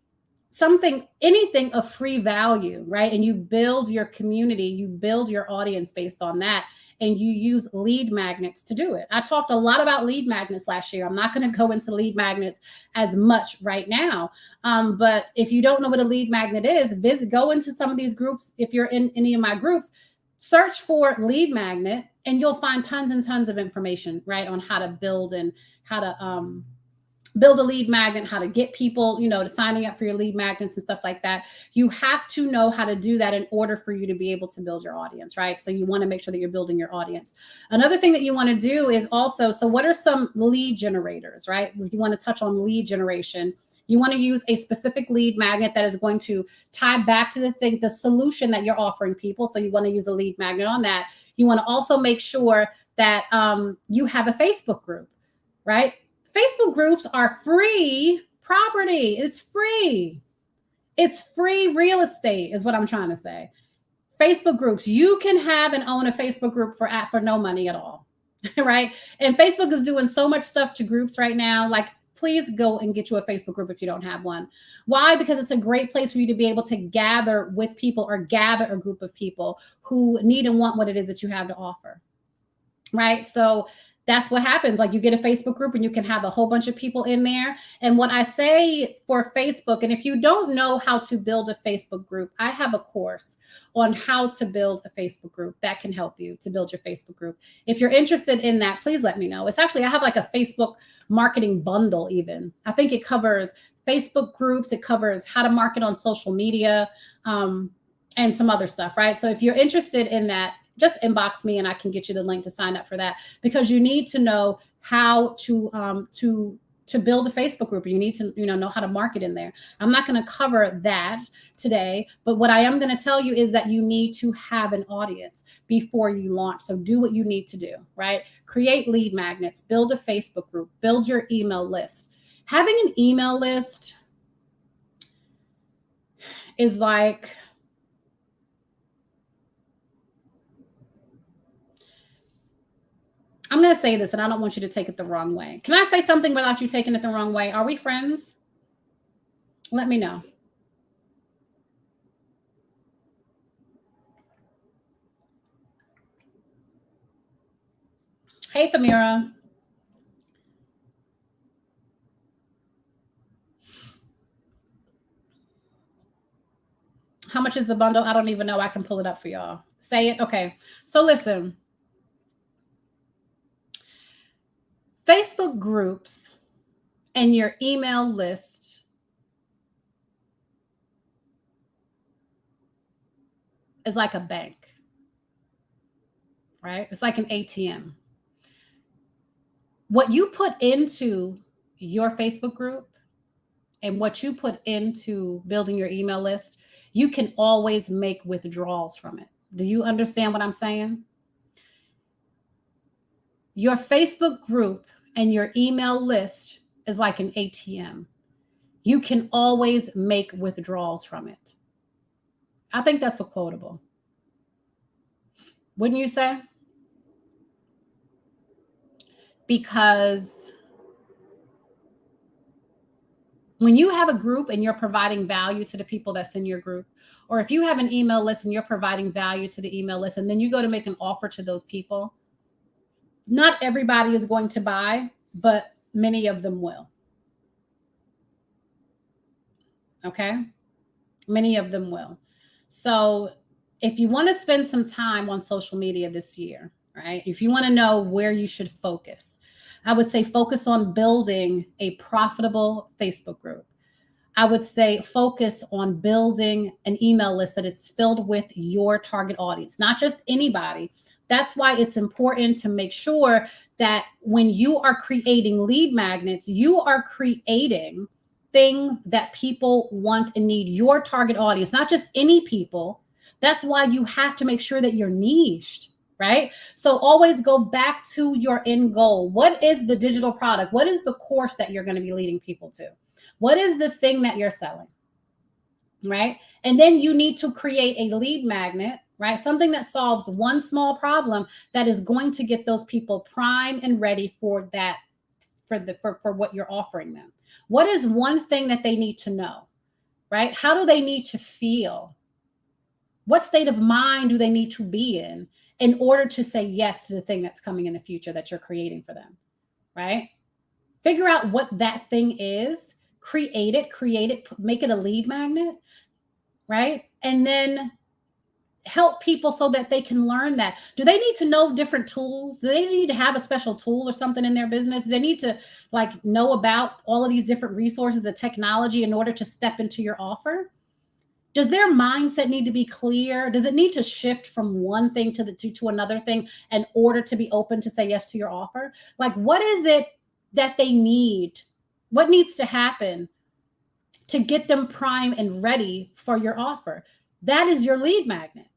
anything of free value, right? And you build your community, you build your audience based on that. And you use lead magnets to do it. I talked a lot about lead magnets last year. I'm not going to go into lead magnets as much right now. But if you don't know what a lead magnet is, go into some of these groups. If you're in any of my groups, search for lead magnet and you'll find tons and tons of information, right, on how to build and how to build a lead magnet, how to get people, to signing up for your lead magnets and stuff like that. You have to know how to do that in order for you to be able to build your audience, right? So you want to make sure that you're building your audience. Another thing that you want to do is also, so what are some lead generators, right? You want to touch on lead generation. You want to use a specific lead magnet that is going to tie back to the solution that you're offering people. So you want to use a lead magnet on that. You want to also make sure that you have a Facebook group, right? Facebook groups are free property. It's free. It's free real estate is what I'm trying to say. Facebook groups, you can have and own a Facebook group for no money at all, right? And Facebook is doing so much stuff to groups right now. Like, please go and get you a Facebook group if you don't have one. Why? Because it's a great place for you to be able to gather with people or gather a group of people who need and want what it is that you have to offer, right? So that's what happens. Like, you get a Facebook group and you can have a whole bunch of people in there. And what I say for Facebook, and if you don't know how to build a Facebook group, I have a course on how to build a Facebook group that can help you to build your Facebook group. If you're interested in that, please let me know. It's actually, I have like a Facebook marketing bundle even. I think it covers Facebook groups. It covers how to market on social media and some other stuff, right? So if you're interested in that, just inbox me and I can get you the link to sign up for that, because you need to know how to build a Facebook group. You need to, know how to market in there. I'm not going to cover that today, but what I am going to tell you is that you need to have an audience before you launch. So do what you need to do, right? Create lead magnets, build a Facebook group, build your email list. Having an email list is like, I'm going to say this and I don't want you to take it the wrong way. Can I say something without you taking it the wrong way? Are we friends? Let me know. Hey, Famira. How much is the bundle? I don't even know. I can pull it up for y'all. Say it. Okay. So listen, Facebook groups and your email list is like a bank, right? It's like an ATM. What you put into your Facebook group and what you put into building your email list, you can always make withdrawals from it. Do you understand what I'm saying? Your Facebook group and your email list is like an ATM. You can always make withdrawals from it. I think that's a quotable. Wouldn't you say? Because when you have a group and you're providing value to the people that's in your group, or if you have an email list and you're providing value to the email list, and then you go to make an offer to those people, not everybody is going to buy, but many of them will. Okay? Many of them will. So if you want to spend some time on social media this year, right? If you want to know where you should focus, I would say focus on building a profitable Facebook group. I would say focus on building an email list that it's filled with your target audience, not just anybody. That's why it's important to make sure that when you are creating lead magnets, you are creating things that people want and need, your target audience, not just any people. That's why you have to make sure that you're niched, right? So always go back to your end goal. What is the digital product? What is the course that you're going to be leading people to? What is the thing that you're selling, right? And then you need to create a lead magnet, right? Something that solves one small problem that is going to get those people prime and ready for that, for what you're offering them. What is one thing that they need to know, right? How do they need to feel? What state of mind do they need to be in order to say yes to the thing that's coming in the future that you're creating for them, right? Figure out what that thing is, create it, make it a lead magnet, right? And then help people so that they can learn that. Do they need to know different tools? Do they need to have a special tool or something in their business? Do they need to like know about all of these different resources and technology in order to step into your offer? Does their mindset need to be clear? Does it need to shift from one thing to another thing in order to be open to say yes to your offer? Like, what is it that they need? What needs to happen to get them prime and ready for your offer? That is your lead magnet.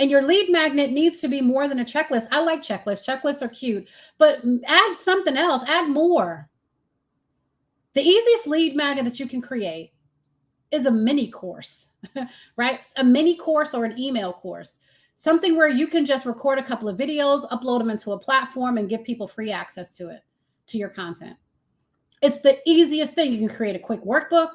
And your lead magnet needs to be more than a checklist. I like checklists. Checklists are cute, but add something else, add more. The easiest lead magnet that you can create is a mini course, right? A mini course or an email course, something where you can just record a couple of videos, upload them into a platform, and give people free access to it, to your content. It's the easiest thing. You can create a quick workbook,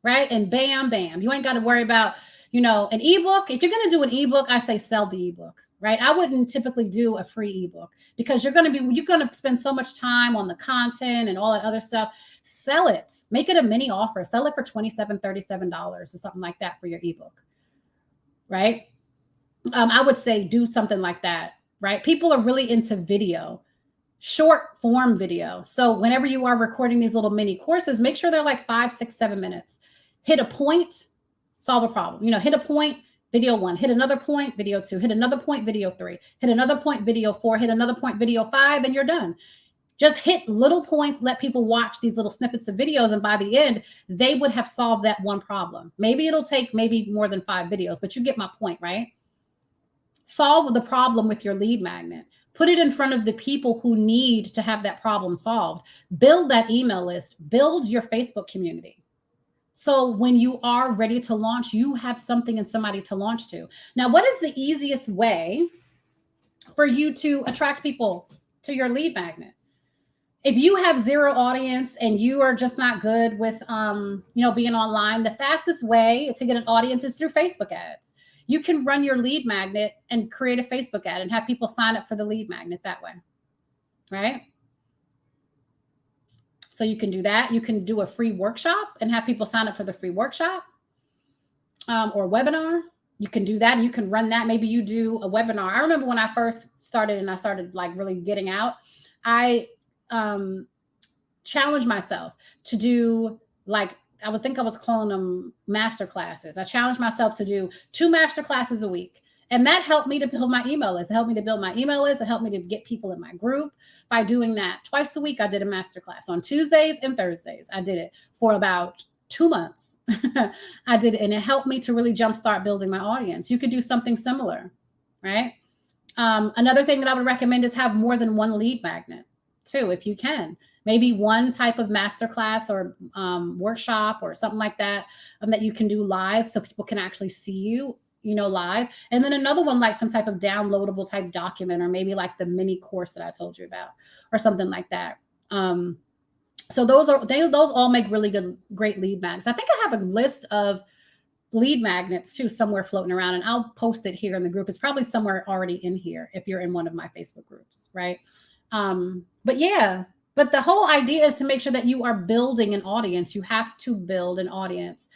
right? And bam, bam. You ain't got to worry about, an ebook. If you're going to do an ebook, I say sell the ebook, right? I wouldn't typically do a free ebook because you're going to spend so much time on the content and all that other stuff. Sell it, make it a mini offer, sell it for $27, $37 or something like that for your ebook, right? I would say do something like that, right? People are really into video, short form video. So whenever you are recording these little mini courses, make sure they're like 5, 6, 7 minutes. Hit a point, solve a problem. Hit a point, video 1, hit another point, video 2, hit another point, video 3, hit another point, video 4, hit another point, video 5, and you're done. Just hit little points, let people watch these little snippets of videos, and by the end, they would have solved that one problem. Maybe it'll take more than 5 videos, but you get my point, right? Solve the problem with your lead magnet. Put it in front of the people who need to have that problem solved. Build that email list. Build your Facebook community. So when you are ready to launch, you have something and somebody to launch to. Now, what is the easiest way for you to attract people to your lead magnet? If you have zero audience and you are just not good with, being online, the fastest way to get an audience is through Facebook ads. You can run your lead magnet and create a Facebook ad and have people sign up for the lead magnet that way. right? So you can do that. You can do a free workshop and have people sign up for the free workshop or webinar. You can do that and you can run that. Maybe you do a webinar. I remember when I first started and I started like really getting out, I challenged myself to do like, I was calling them master classes. I challenged myself to do 2 master classes a week. And that helped me to build my email list. It helped me to build my email list. It helped me to get people in my group by doing that. Twice a week, I did a master class on Tuesdays and Thursdays. I did it for about 2 months. I did it, and it helped me to really jumpstart building my audience. You could do something similar, right? Another thing that I would recommend is have more than one lead magnet too, if you can. Maybe one type of masterclass or workshop or something like that that you can do live so people can actually see you, live. And then another one, like some type of downloadable type document, or maybe like the mini course that I told you about or something like that. So those all make really great lead magnets. I think I have a list of lead magnets too somewhere floating around, and I'll post it here in the group. It's probably somewhere already in here if you're in one of my Facebook groups, right? But the whole idea is to make sure that you are building an audience. You have to build an audience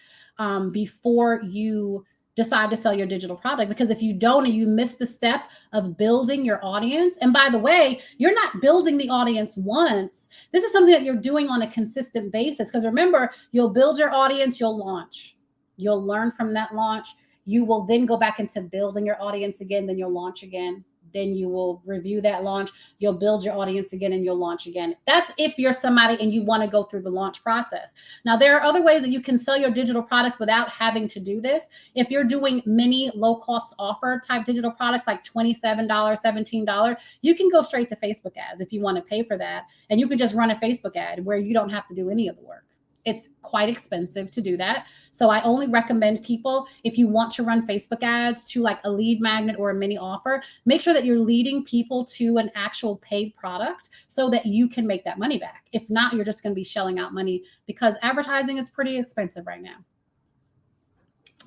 before you decide to sell your digital product, because if you don't and you miss the step of building your audience, and by the way, you're not building the audience once. This is something that you're doing on a consistent basis, because remember, you'll build your audience, you'll launch. You'll learn from that launch. You will then go back into building your audience again, then you'll launch again. Then you will review that launch. You'll build your audience again and you'll launch again. That's if you're somebody and you want to go through the launch process. Now, there are other ways that you can sell your digital products without having to do this. If you're doing mini low-cost offer type digital products like $27, $17, you can go straight to Facebook ads if you want to pay for that. And you can just run a Facebook ad where you don't have to do any of the work. It's quite expensive to do that. So I only recommend people, if you want to run Facebook ads to like a lead magnet or a mini offer, make sure that you're leading people to an actual paid product so that you can make that money back. If not, you're just going to be shelling out money, because advertising is pretty expensive right now.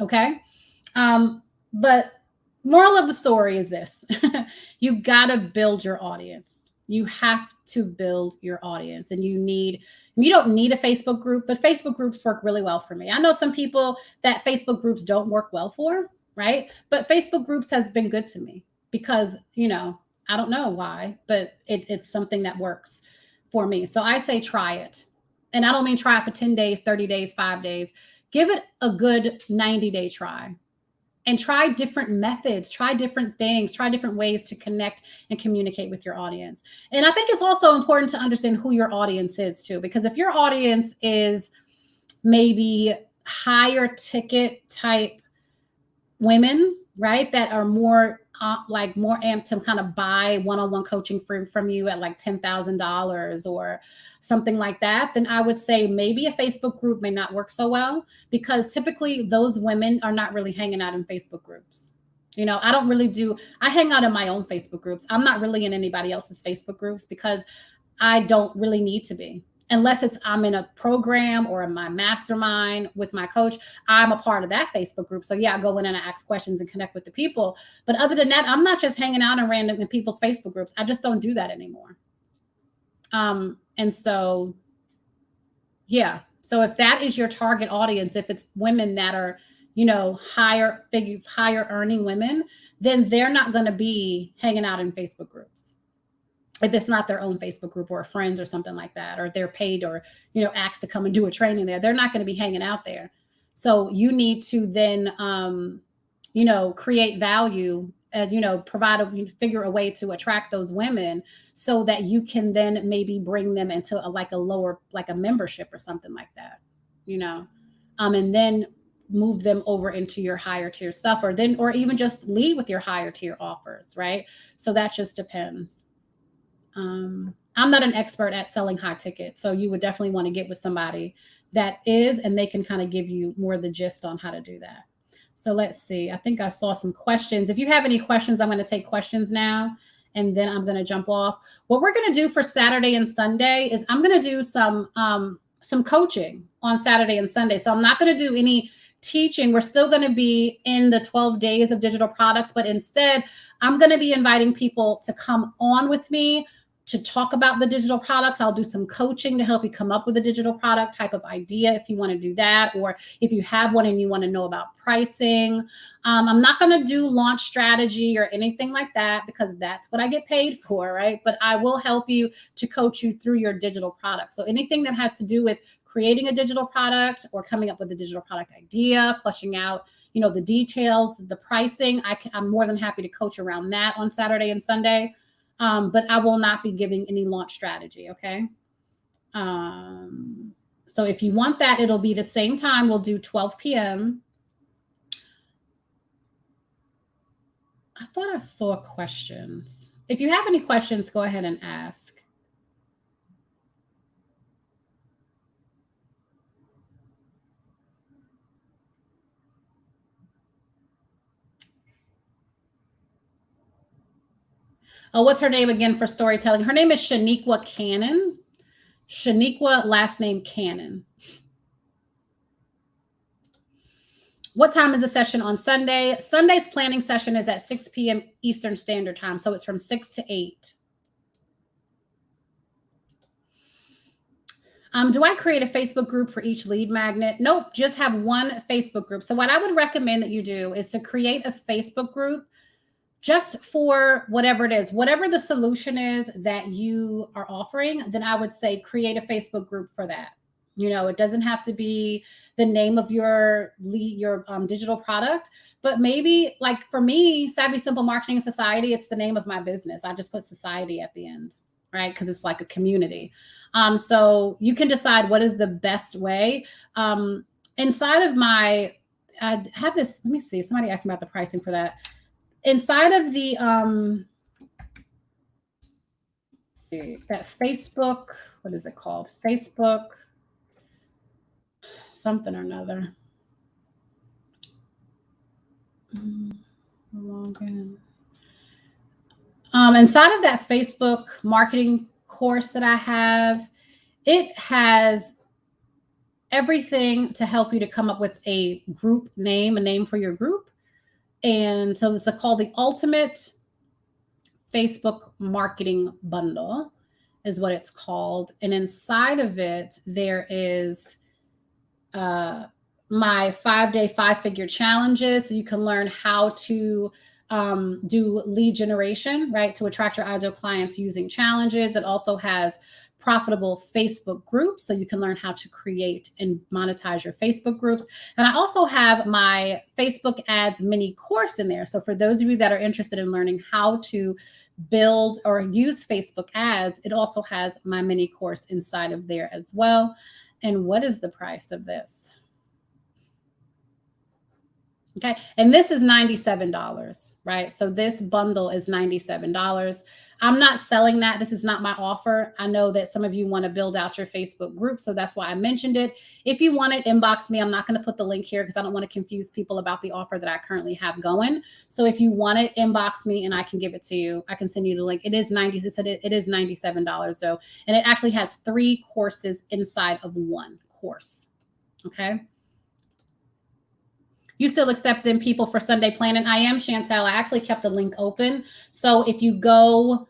Okay. But moral of the story is this. You got to build your audience. You have to build your audience, and you don't need a Facebook group, but Facebook groups work really well for me. I know some people that Facebook groups don't work well for, right? But Facebook groups has been good to me because, I don't know why, but it's something that works for me. So I say try it. And I don't mean try it for 10 days, 30 days, 5 days. Give it a good 90-day try. And try different methods, try different things, try different ways to connect and communicate with your audience. And I think it's also important to understand who your audience is too, because if your audience is maybe higher ticket type women, right, that are more amped to kind of buy one-on-one coaching from you at like $10,000 or something like that, then I would say maybe a Facebook group may not work so well, because typically those women are not really hanging out in Facebook groups. I hang out in my own Facebook groups. I'm not really in anybody else's Facebook groups because I don't really need to be. Unless I'm in a program or in my mastermind with my coach, I'm a part of that Facebook group. So yeah, I go in and I ask questions and connect with the people. But other than that, I'm not just hanging out in people's Facebook groups. I just don't do that anymore. And so, yeah. So if that is your target audience, if it's women that are, higher earning women, then they're not going to be hanging out in Facebook groups. If it's not their own Facebook group or friends or something like that, or they're paid or, asked to come and do a training there, they're not going to be hanging out there. So you need to then, create value, figure a way to attract those women so that you can then maybe bring them into a membership or something like that, and then move them over into your higher tier stuff, or even just lead with your higher tier offers, right? So that just depends. I'm not an expert at selling high tickets, so you would definitely want to get with somebody that is, and they can kind of give you more of the gist on how to do that. So let's see. I think I saw some questions. If you have any questions, I'm going to take questions now, and then I'm going to jump off. What we're going to do for Saturday and Sunday is I'm going to do some coaching on Saturday and Sunday. So I'm not going to do any teaching. We're still going to be in the 12 days of digital products, but instead I'm going to be inviting people to come on with me to talk about the digital products. I'll do some coaching to help you come up with a digital product type of idea if you want to do that, or if you have one and you want to know about pricing. I'm not going to do launch strategy or anything like that because that's what I get paid for, right? But I will help you to coach you through your digital product. So anything that has to do with creating a digital product or coming up with a digital product idea, fleshing out, the details, the pricing, I'm more than happy to coach around that on Saturday and Sunday. But I will not be giving any launch strategy, okay? So if you want that, it'll be the same time. We'll do 12 p.m. I thought I saw questions. If you have any questions, go ahead and ask. Oh, what's her name again for storytelling? Her name is Shaniqua Cannon. Shaniqua, last name Cannon. What time is the session on Sunday? Sunday's planning session is at 6 p.m. Eastern Standard Time. So it's from 6 to 8. Do I create a Facebook group for each lead magnet? Nope, just have one Facebook group. So what I would recommend that you do is to create a Facebook group just for whatever it is, whatever the solution is that you are offering, then I would say create a Facebook group for that. It doesn't have to be the name of your digital product, but maybe like for me, Savvy Simple Marketing Society, it's the name of my business. I just put society at the end, right? Because it's like a community. So you can decide what is the best way. Inside of I have this, let me see, somebody asked me about the pricing for that. Inside of the, that Facebook, what is it called? Facebook something or another. Inside of that Facebook marketing course that I have, it has everything to help you to come up with a group name, a name for your group. And so this is called the Ultimate Facebook Marketing Bundle is what it's called. And inside of it, there is my 5-day, 5-figure challenges. So you can learn how to do lead generation, right? To attract your ideal clients using challenges. It also has profitable Facebook groups. So you can learn how to create and monetize your Facebook groups. And I also have my Facebook ads mini course in there. So for those of you that are interested in learning how to build or use Facebook ads, it also has my mini course inside of there as well. And what is the price of this? Okay. And this is $97, right? So this bundle is $97. I'm not selling that. This is not my offer. I know that some of you want to build out your Facebook group, so that's why I mentioned it. If you want it, inbox me. I'm not going to put the link here because I don't want to confuse people about the offer that I currently have going. So if you want it, inbox me and I can give it to you. I can send you the link. It is $97 though. And it actually has 3 courses inside of one course. Okay. You still accepting people for Sunday planning? I am, Chantel. I actually kept the link open. So if you go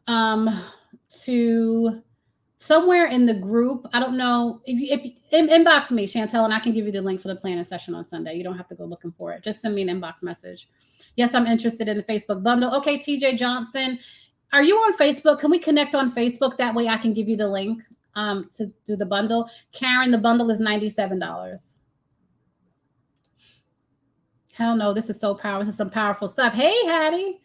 to somewhere in the group, I don't know, if inbox me, Chantel, and I can give you the link for the planning session on Sunday. You don't have to go looking for it. Just send me an inbox message. Yes, I'm interested in the Facebook bundle. Okay, TJ Johnson, are you on Facebook? Can we connect on Facebook? That way I can give you the link to do the bundle. Karen, the bundle is $97. Hell no, this is so powerful. This is some powerful stuff. Hey, Hattie.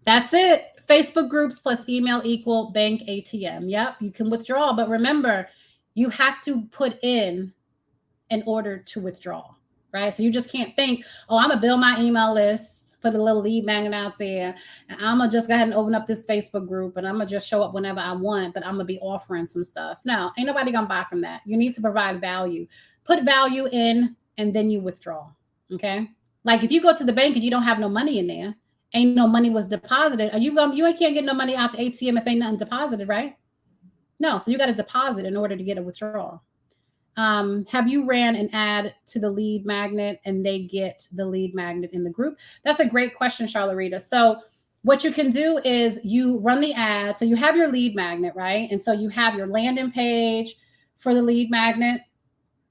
That's it. Facebook groups plus email equal bank ATM. Yep, you can withdraw. But remember, you have to put in order to withdraw, right? So you just can't think, oh, I'm going to build my email list, put a little lead magnet out there, and I'm going to just go ahead and open up this Facebook group, and I'm going to just show up whenever I want, but I'm going to be offering some stuff. No, ain't nobody going to buy from that. You need to provide value. Put value in, and then you withdraw, okay? Like if you go to the bank and you don't have no money in there, ain't no money was deposited, you can't get no money out the ATM if ain't nothing deposited, right? No, so you got to deposit in order to get a withdrawal. Have you ran an ad to the lead magnet and they get the lead magnet in the group? That's a great question, Charlarita. So what you can do is you run the ad. So you have your lead magnet, right? And so you have your landing page for the lead magnet.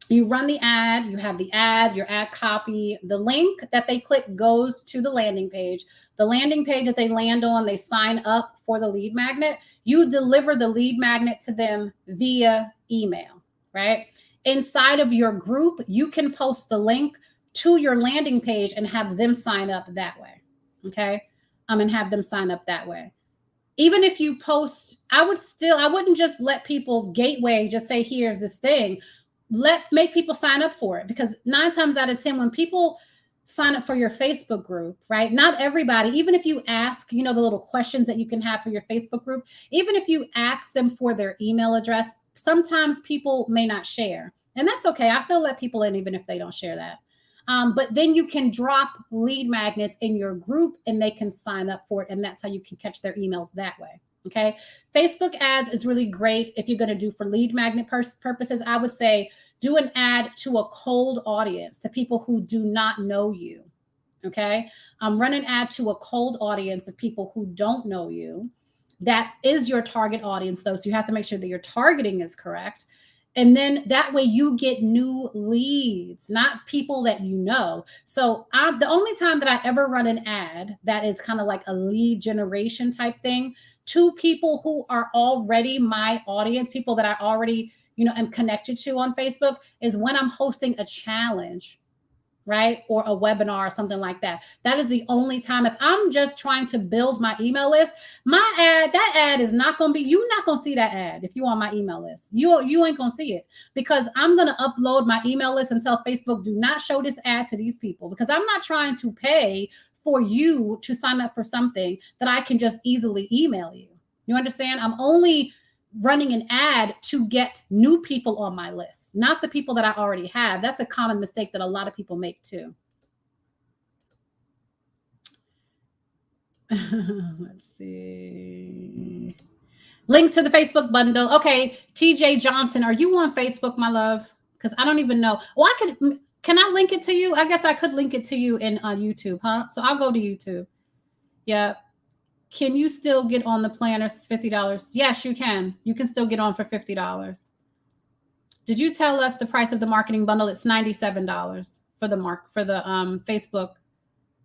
You run the ad, you have the ad, your ad copy, the link that they click goes to the landing page. The landing page that they land on, they sign up for the lead magnet. You deliver the lead magnet to them via email, right? Inside of your group, you can post the link to your landing page and have them sign up that way, okay? And have them sign up that way. Even if you post, I wouldn't just let people gateway, just say, here's this thing. Make people sign up for it, because 9 times out of 10, when people sign up for your Facebook group, right? Not everybody, even if you ask, the little questions that you can have for your Facebook group, even if you ask them for their email address, sometimes people may not share. And that's okay. I still let people in even if they don't share that. But then you can drop lead magnets in your group and they can sign up for it. And that's how you can catch their emails that way. Okay. Facebook ads is really great. If you're going to do for lead magnet purposes, I would say do an ad to a cold audience, to people who do not know you. Okay. Run an ad to a cold audience of people who don't know you. That is your target audience, though. So you have to make sure that your targeting is correct. And then that way you get new leads, not people that you know. So the only time that I ever run an ad that is kind of like a lead generation type thing to people who are already my audience, people that I already, am connected to on Facebook, is when I'm hosting a challenge, right? Or a webinar or something like that. That is the only time. If I'm just trying to build my email list, that ad is not going to be, you're not going to see that ad if you're on my email list. You ain't going to see it, because I'm going to upload my email list and tell Facebook, do not show this ad to these people, because I'm not trying to pay for you to sign up for something that I can just easily email you. You understand? I'm only running an ad to get new people on my list, not the people that I already have. That's a common mistake that a lot of people make too. Let's see. Link to the Facebook bundle. Okay, TJ Johnson, are you on Facebook, my love? Because I don't even know. Well, can I link it to you? I guess I could link it to you in YouTube, huh? So I'll go to YouTube. Yeah. Can you still get on the planners $50? Yes, you can. You can still get on for $50. Did you tell us the price of the marketing bundle? It's $97 for the Facebook,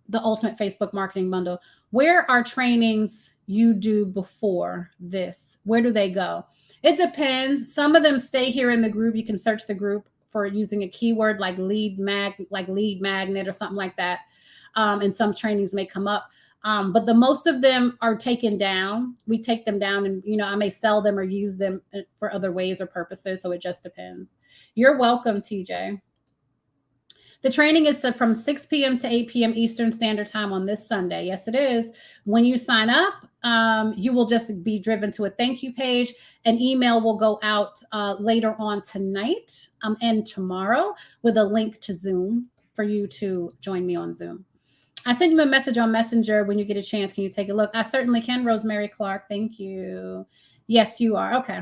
the ultimate Facebook marketing bundle. Where are trainings you do before this? Where do they go? It depends. Some of them stay here in the group. You can search the group for using a keyword like lead magnet or something like that. And some trainings may come up. But the most of them are taken down. We take them down and, I may sell them or use them for other ways or purposes. So it just depends. You're welcome, TJ. The training is from 6 p.m. to 8 p.m. Eastern Standard Time on this Sunday. Yes, it is. When you sign up, you will just be driven to a thank you page. An email will go out later on tonight and tomorrow with a link to Zoom for you to join me on Zoom. I sent you a message on Messenger. When you get a chance, can you take a look? I certainly can, Rosemary Clark. Thank you. Yes, you are. Okay.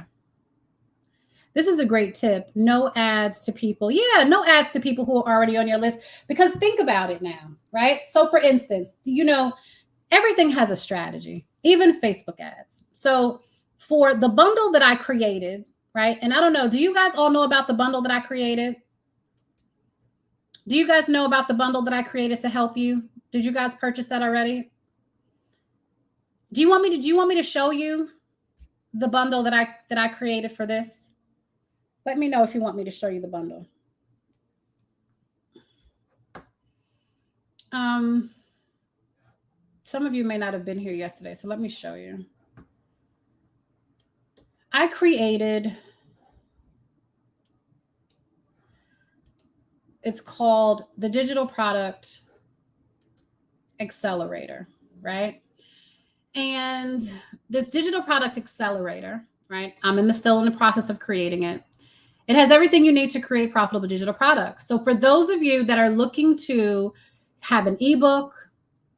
This is a great tip. No ads to people. Yeah, no ads to people who are already on your list. Because think about it now, right? So for instance, everything has a strategy, even Facebook ads. So for the bundle that I created, right? And I don't know, do you guys all know about the bundle that I created? Do you guys know about the bundle that I created to help you? Did you guys purchase that already? Do you want me to show you the bundle that I created for this? Let me know if you want me to show you the bundle. Some of you may not have been here yesterday, so let me show you. I created, it's called the Digital Product Accelerator, right? And this Digital Product Accelerator, right? I'm still in the process of creating it. It has everything you need to create profitable digital products. So for those of you that are looking to have an ebook,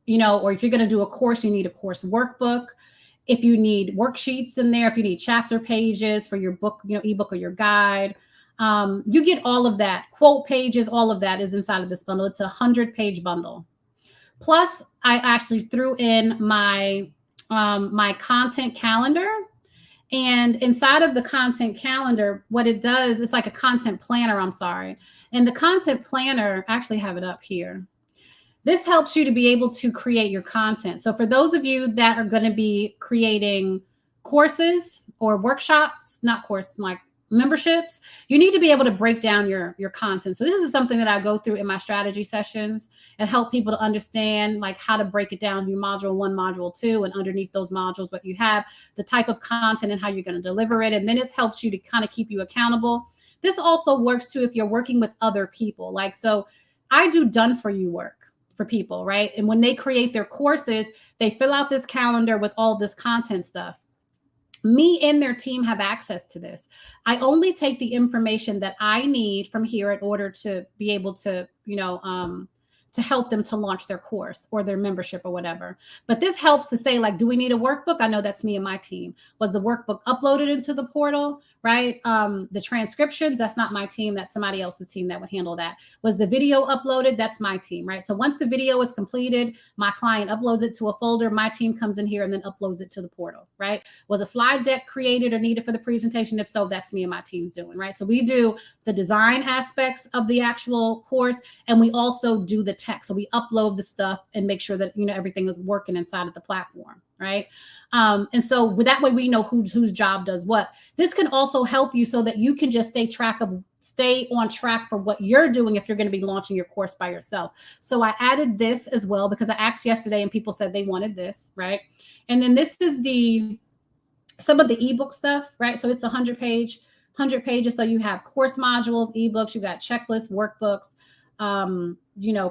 or if you're going to do a course, you need a course workbook. If you need worksheets in there, if you need chapter pages for your book, ebook or your guide, You get all of that, quote pages, all of that is inside of this bundle. It's a 100-page bundle. Plus, I actually threw in my my content calendar. And inside of the content calendar, what it does, it's like a content planner, I'm sorry. And the content planner, I actually have it up here. This helps you to be able to create your content. So for those of you that are going to be creating courses or workshops, not courses, like memberships, you need to be able to break down your content. So this is something that I go through in my strategy sessions and help people to understand like how to break it down, do module 1, module 2, and underneath those modules, what you have, the type of content and how you're going to deliver it. And then it helps you to kind of keep you accountable. This also works too if you're working with other people. Like, so I do done for you work for people, right? And when they create their courses, they fill out this calendar with all this content stuff. Me and their team have access to this. I only take the information that I need from here in order to be able to, to help them to launch their course or their membership or whatever. But this helps to say, like, do we need a workbook? I know that's me and my team. Was the workbook uploaded into the portal, right? The transcriptions, that's not my team. That's somebody else's team that would handle that. Was the video uploaded? That's my team, right? So once the video is completed, my client uploads it to a folder. My team comes in here and then uploads it to the portal, right? Was a slide deck created or needed for the presentation? If so, that's me and my team's doing, right? So we do the design aspects of the actual course, and we also do the text. So we upload the stuff and make sure that, everything is working inside of the platform, right? And so that way we know whose job does what. This can also help you so that you can just stay on track for what you're doing if you're going to be launching your course by yourself. So I added this as well because I asked yesterday and people said they wanted this, right? And then this is some of the ebook stuff, right? So it's 100 pages. So you have course modules, ebooks, you got checklists, workbooks,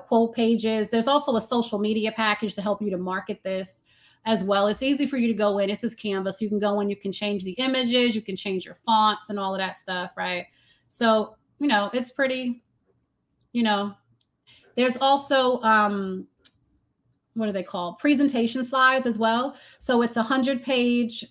quote pages. There's also a social media package to help you to market this as well. It's easy for you to go in. It's this Canva. So you can go in, you can change the images, you can change your fonts and all of that stuff, right? So, it's pretty, there's also, what are they called? Presentation slides as well. So it's 100-page,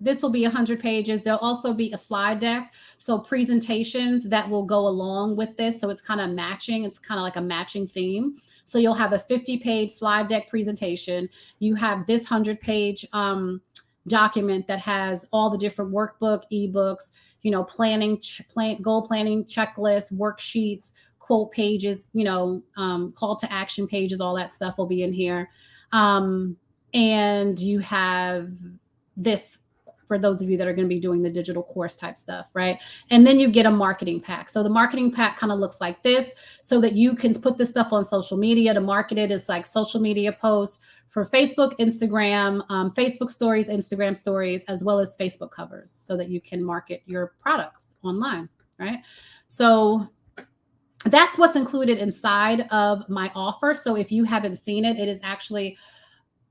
this will be 100 pages. There'll also be a slide deck. So presentations that will go along with this. So it's kind of matching. It's kind of like a matching theme. So you'll have a 50-page slide deck presentation. You have this 100-page document that has all the different workbook, ebooks, goal planning checklists, worksheets, quote pages, call to action pages, all that stuff will be in here. And you have this for those of you that are going to be doing the digital course type stuff, right? And then you get a marketing pack. So the marketing pack kind of looks like this so that you can put this stuff on social media to market it. It's like social media posts for Facebook, Instagram, Facebook stories, Instagram stories, as well as Facebook covers so that you can market your products online, right? So that's what's included inside of my offer. So if you haven't seen it, it is actually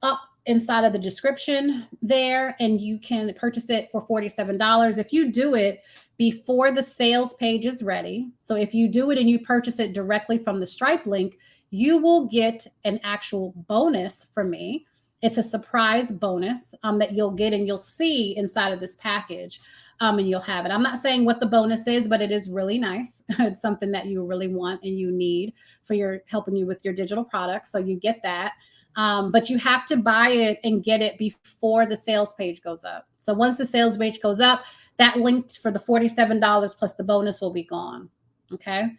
up inside of the description there, and you can purchase it for $47. If you do it before the sales page is ready, so if you do it and you purchase it directly from the Stripe link, you will get an actual bonus from me. It's a surprise bonus that you'll get and you'll see inside of this package, and you'll have it. I'm not saying what the bonus is, but it is really nice. It's something that you really want and you need for helping you with your digital products. So you get that. But you have to buy it and get it before the sales page goes up. So once the sales page goes up, that link for the $47 plus the bonus will be gone. Okay.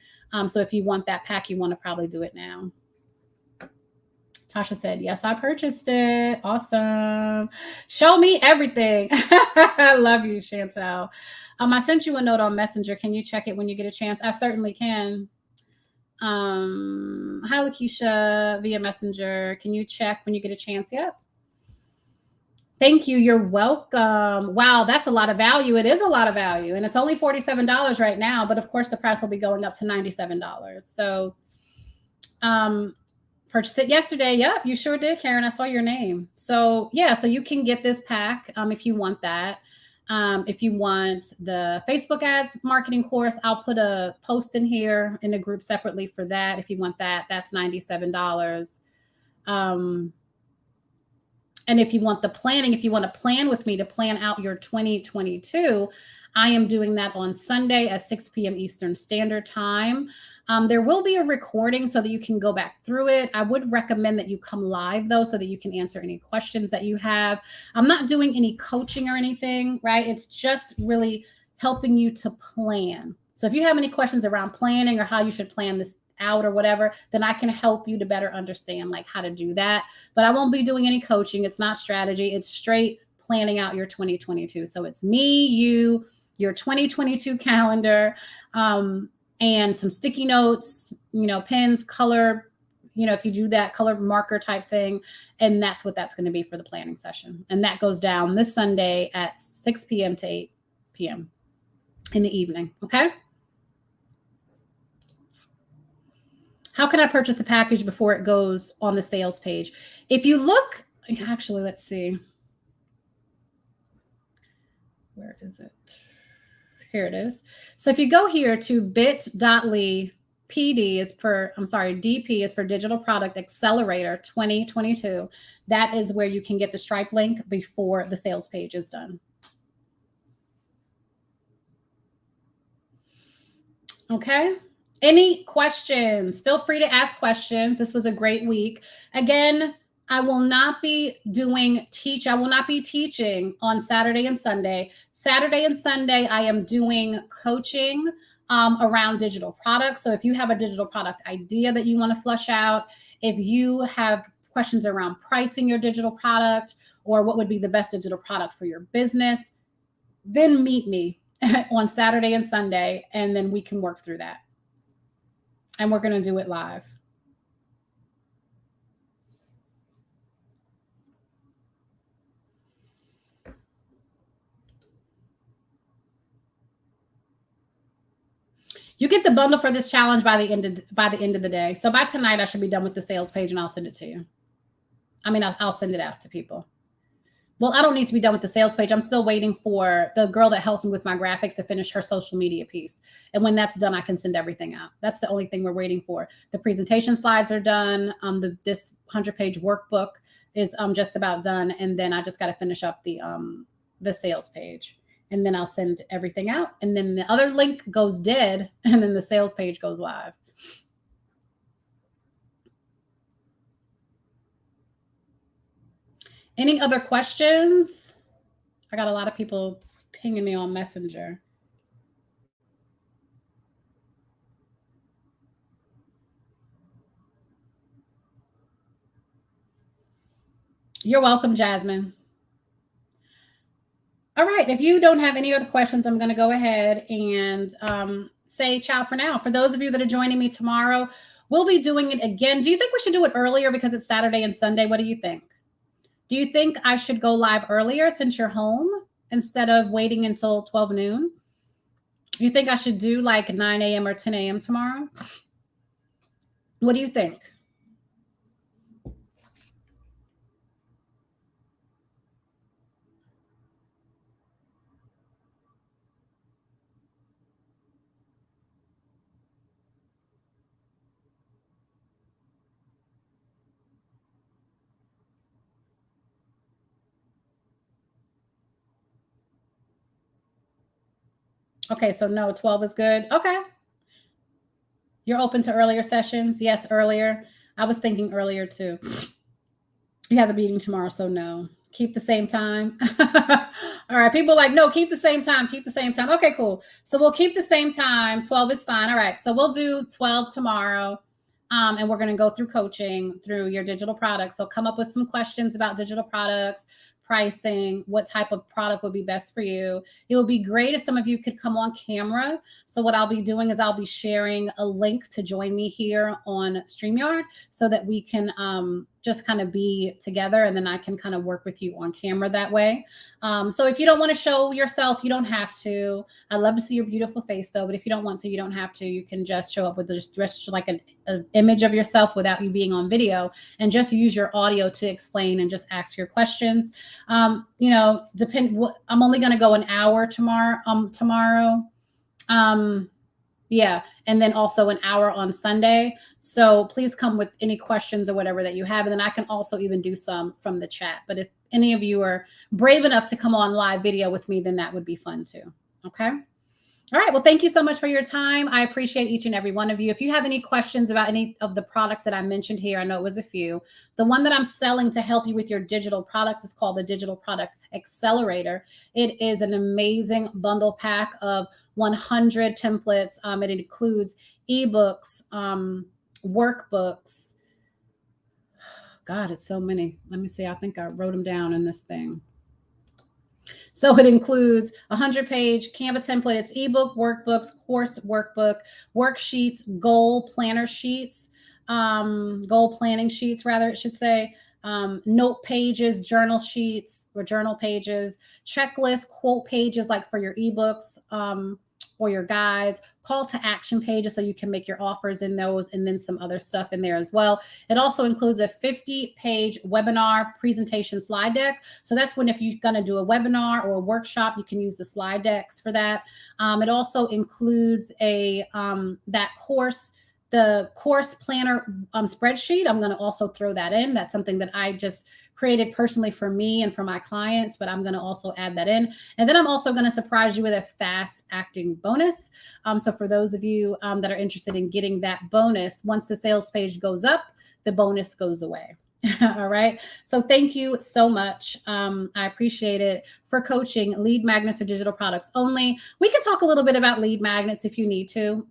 So if you want that pack, you want to probably do it now. Tasha said, yes, I purchased it. Awesome. Show me everything. I love you, Chantel. I sent you a note on Messenger. Can you check it when you get a chance? I certainly can. Hi, Lakeisha via Messenger. Can you check when you get a chance? Yep. Thank you. You're welcome. Wow, that's a lot of value. It is a lot of value. And it's only $47 right now. But of course, the price will be going up to $97. So purchased it yesterday. Yep, you sure did, Karen. I saw your name. So yeah, so you can get this pack if you want that. If you want the Facebook ads marketing course, I'll put a post in here in a group separately for that. If you want that, that's $97. And if you want the planning, if you want to plan with me to plan out your 2022, I am doing that on Sunday at 6 p.m. Eastern Standard Time. There will be a recording so that you can go back through it. I would recommend that you come live though, so that you can answer any questions that you have. I'm not doing any coaching or anything, right? It's just really helping you to plan. So if you have any questions around planning or how you should plan this out or whatever, then I can help you to better understand like how to do that. But I won't be doing any coaching. It's not strategy. It's straight planning out your 2022. So it's me, you, your 2022 calendar, and some sticky notes, pens, color, if you do that color marker type thing. And that's what that's going to be for the planning session. And that goes down this Sunday at 6 p.m. to 8 p.m. in the evening. Okay. How can I purchase the package before it goes on the sales page? If you look, actually, let's see. Where is it? Here it is. So if you go here to bit.ly, DP is for Digital Product Accelerator 2022. That is where you can get the Stripe link before the sales page is done. Okay. Any questions? Feel free to ask questions. This was a great week. Again, I will not be teaching on Saturday and Sunday. Saturday and Sunday, I am doing coaching around digital products. So if you have a digital product idea that you want to flush out, if you have questions around pricing your digital product or what would be the best digital product for your business, then meet me on Saturday and Sunday, and then we can work through that. And we're going to do it live. You get the bundle for this challenge by the end of the day. So by tonight, I should be done with the sales page and I'll send it to you. I'll send it out to people. Well, I don't need to be done with the sales page. I'm still waiting for the girl that helps me with my graphics to finish her social media piece. And when that's done, I can send everything out. That's the only thing we're waiting for. The presentation slides are done. This 100-page workbook is just about done. And then I just got to finish up the sales page. And then I'll send everything out. And then the other link goes dead. And then the sales page goes live. Any other questions? I got a lot of people pinging me on Messenger. You're welcome, Jasmine. All right. If you don't have any other questions, I'm going to go ahead and say ciao for now. For those of you that are joining me tomorrow, we'll be doing it again. Do you think we should do it earlier because it's Saturday and Sunday? What do you think? Do you think I should go live earlier since you're home instead of waiting until 12 noon? Do you think I should do like 9 a.m. or 10 a.m. tomorrow? What do you think? Okay, so no, 12 is good. Okay. You're open to earlier sessions? Yes, earlier. I was thinking earlier too. You have a meeting tomorrow, so no. Keep the same time. All right, people like, no, keep the same time. Keep the same time. Okay, cool. So we'll keep the same time. 12 is fine. All right, so we'll do 12 tomorrow. And we're going to go through coaching through your digital products. So come up with some questions about digital products, pricing, what type of product would be best for you. It would be great if some of you could come on camera. So what I'll be doing is I'll be sharing a link to join me here on StreamYard so that we can just kind of be together, and then I can kind of work with you on camera that way. So if you don't want to show yourself, you don't have to. I love to see your beautiful face though, but if you don't want to, you don't have to. You can just show up with just like an image of yourself without you being on video, and just use your audio to explain and just ask your questions. I'm only going to go an hour tomorrow. Yeah. And then also an hour on Sunday. So please come with any questions or whatever that you have. And then I can also even do some from the chat. But if any of you are brave enough to come on live video with me, then that would be fun too. Okay. All right. Well, thank you so much for your time. I appreciate each and every one of you. If you have any questions about any of the products that I mentioned here, I know it was a few. The one that I'm selling to help you with your digital products is called the Digital Product Accelerator. It is an amazing bundle pack of 100 templates. It includes eBooks, workbooks. God, it's so many. Let me see. I think I wrote them down in this thing. So it includes a 100-page Canva template. It's ebook, workbooks, course workbook, worksheets, goal planner sheets, goal planning sheets, rather, it should say, note pages, journal sheets or journal pages, checklist, quote pages like for your ebooks, or your guides, call to action pages so you can make your offers in those, and then some other stuff in there as well. It also includes a 50-page webinar presentation slide deck. So that's when, if you're going to do a webinar or a workshop, you can use the slide decks for that. It also includes a the course planner spreadsheet. I'm going to also throw that in. That's something that I just created personally for me and for my clients, but I'm going to also add that in. And then I'm also going to surprise you with a fast acting bonus. So for those of you that are interested in getting that bonus, once the sales page goes up, the bonus goes away. All right. So thank you so much. I appreciate it. For coaching, lead magnets or digital products only. We can talk a little bit about lead magnets if you need to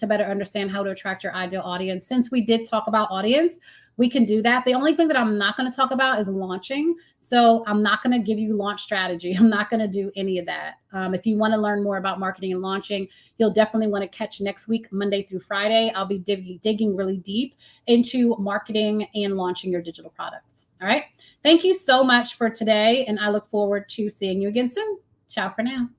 better understand how to attract your ideal audience. Since we did talk about audience, we can do that. The only thing that I'm not going to talk about is launching. So I'm not going to give you launch strategy. I'm not going to do any of that. If you want to learn more about marketing and launching, you'll definitely want to catch next week, Monday through Friday. I'll be digging really deep into marketing and launching your digital products. All right. Thank you so much for today. And I look forward to seeing you again soon. Ciao for now.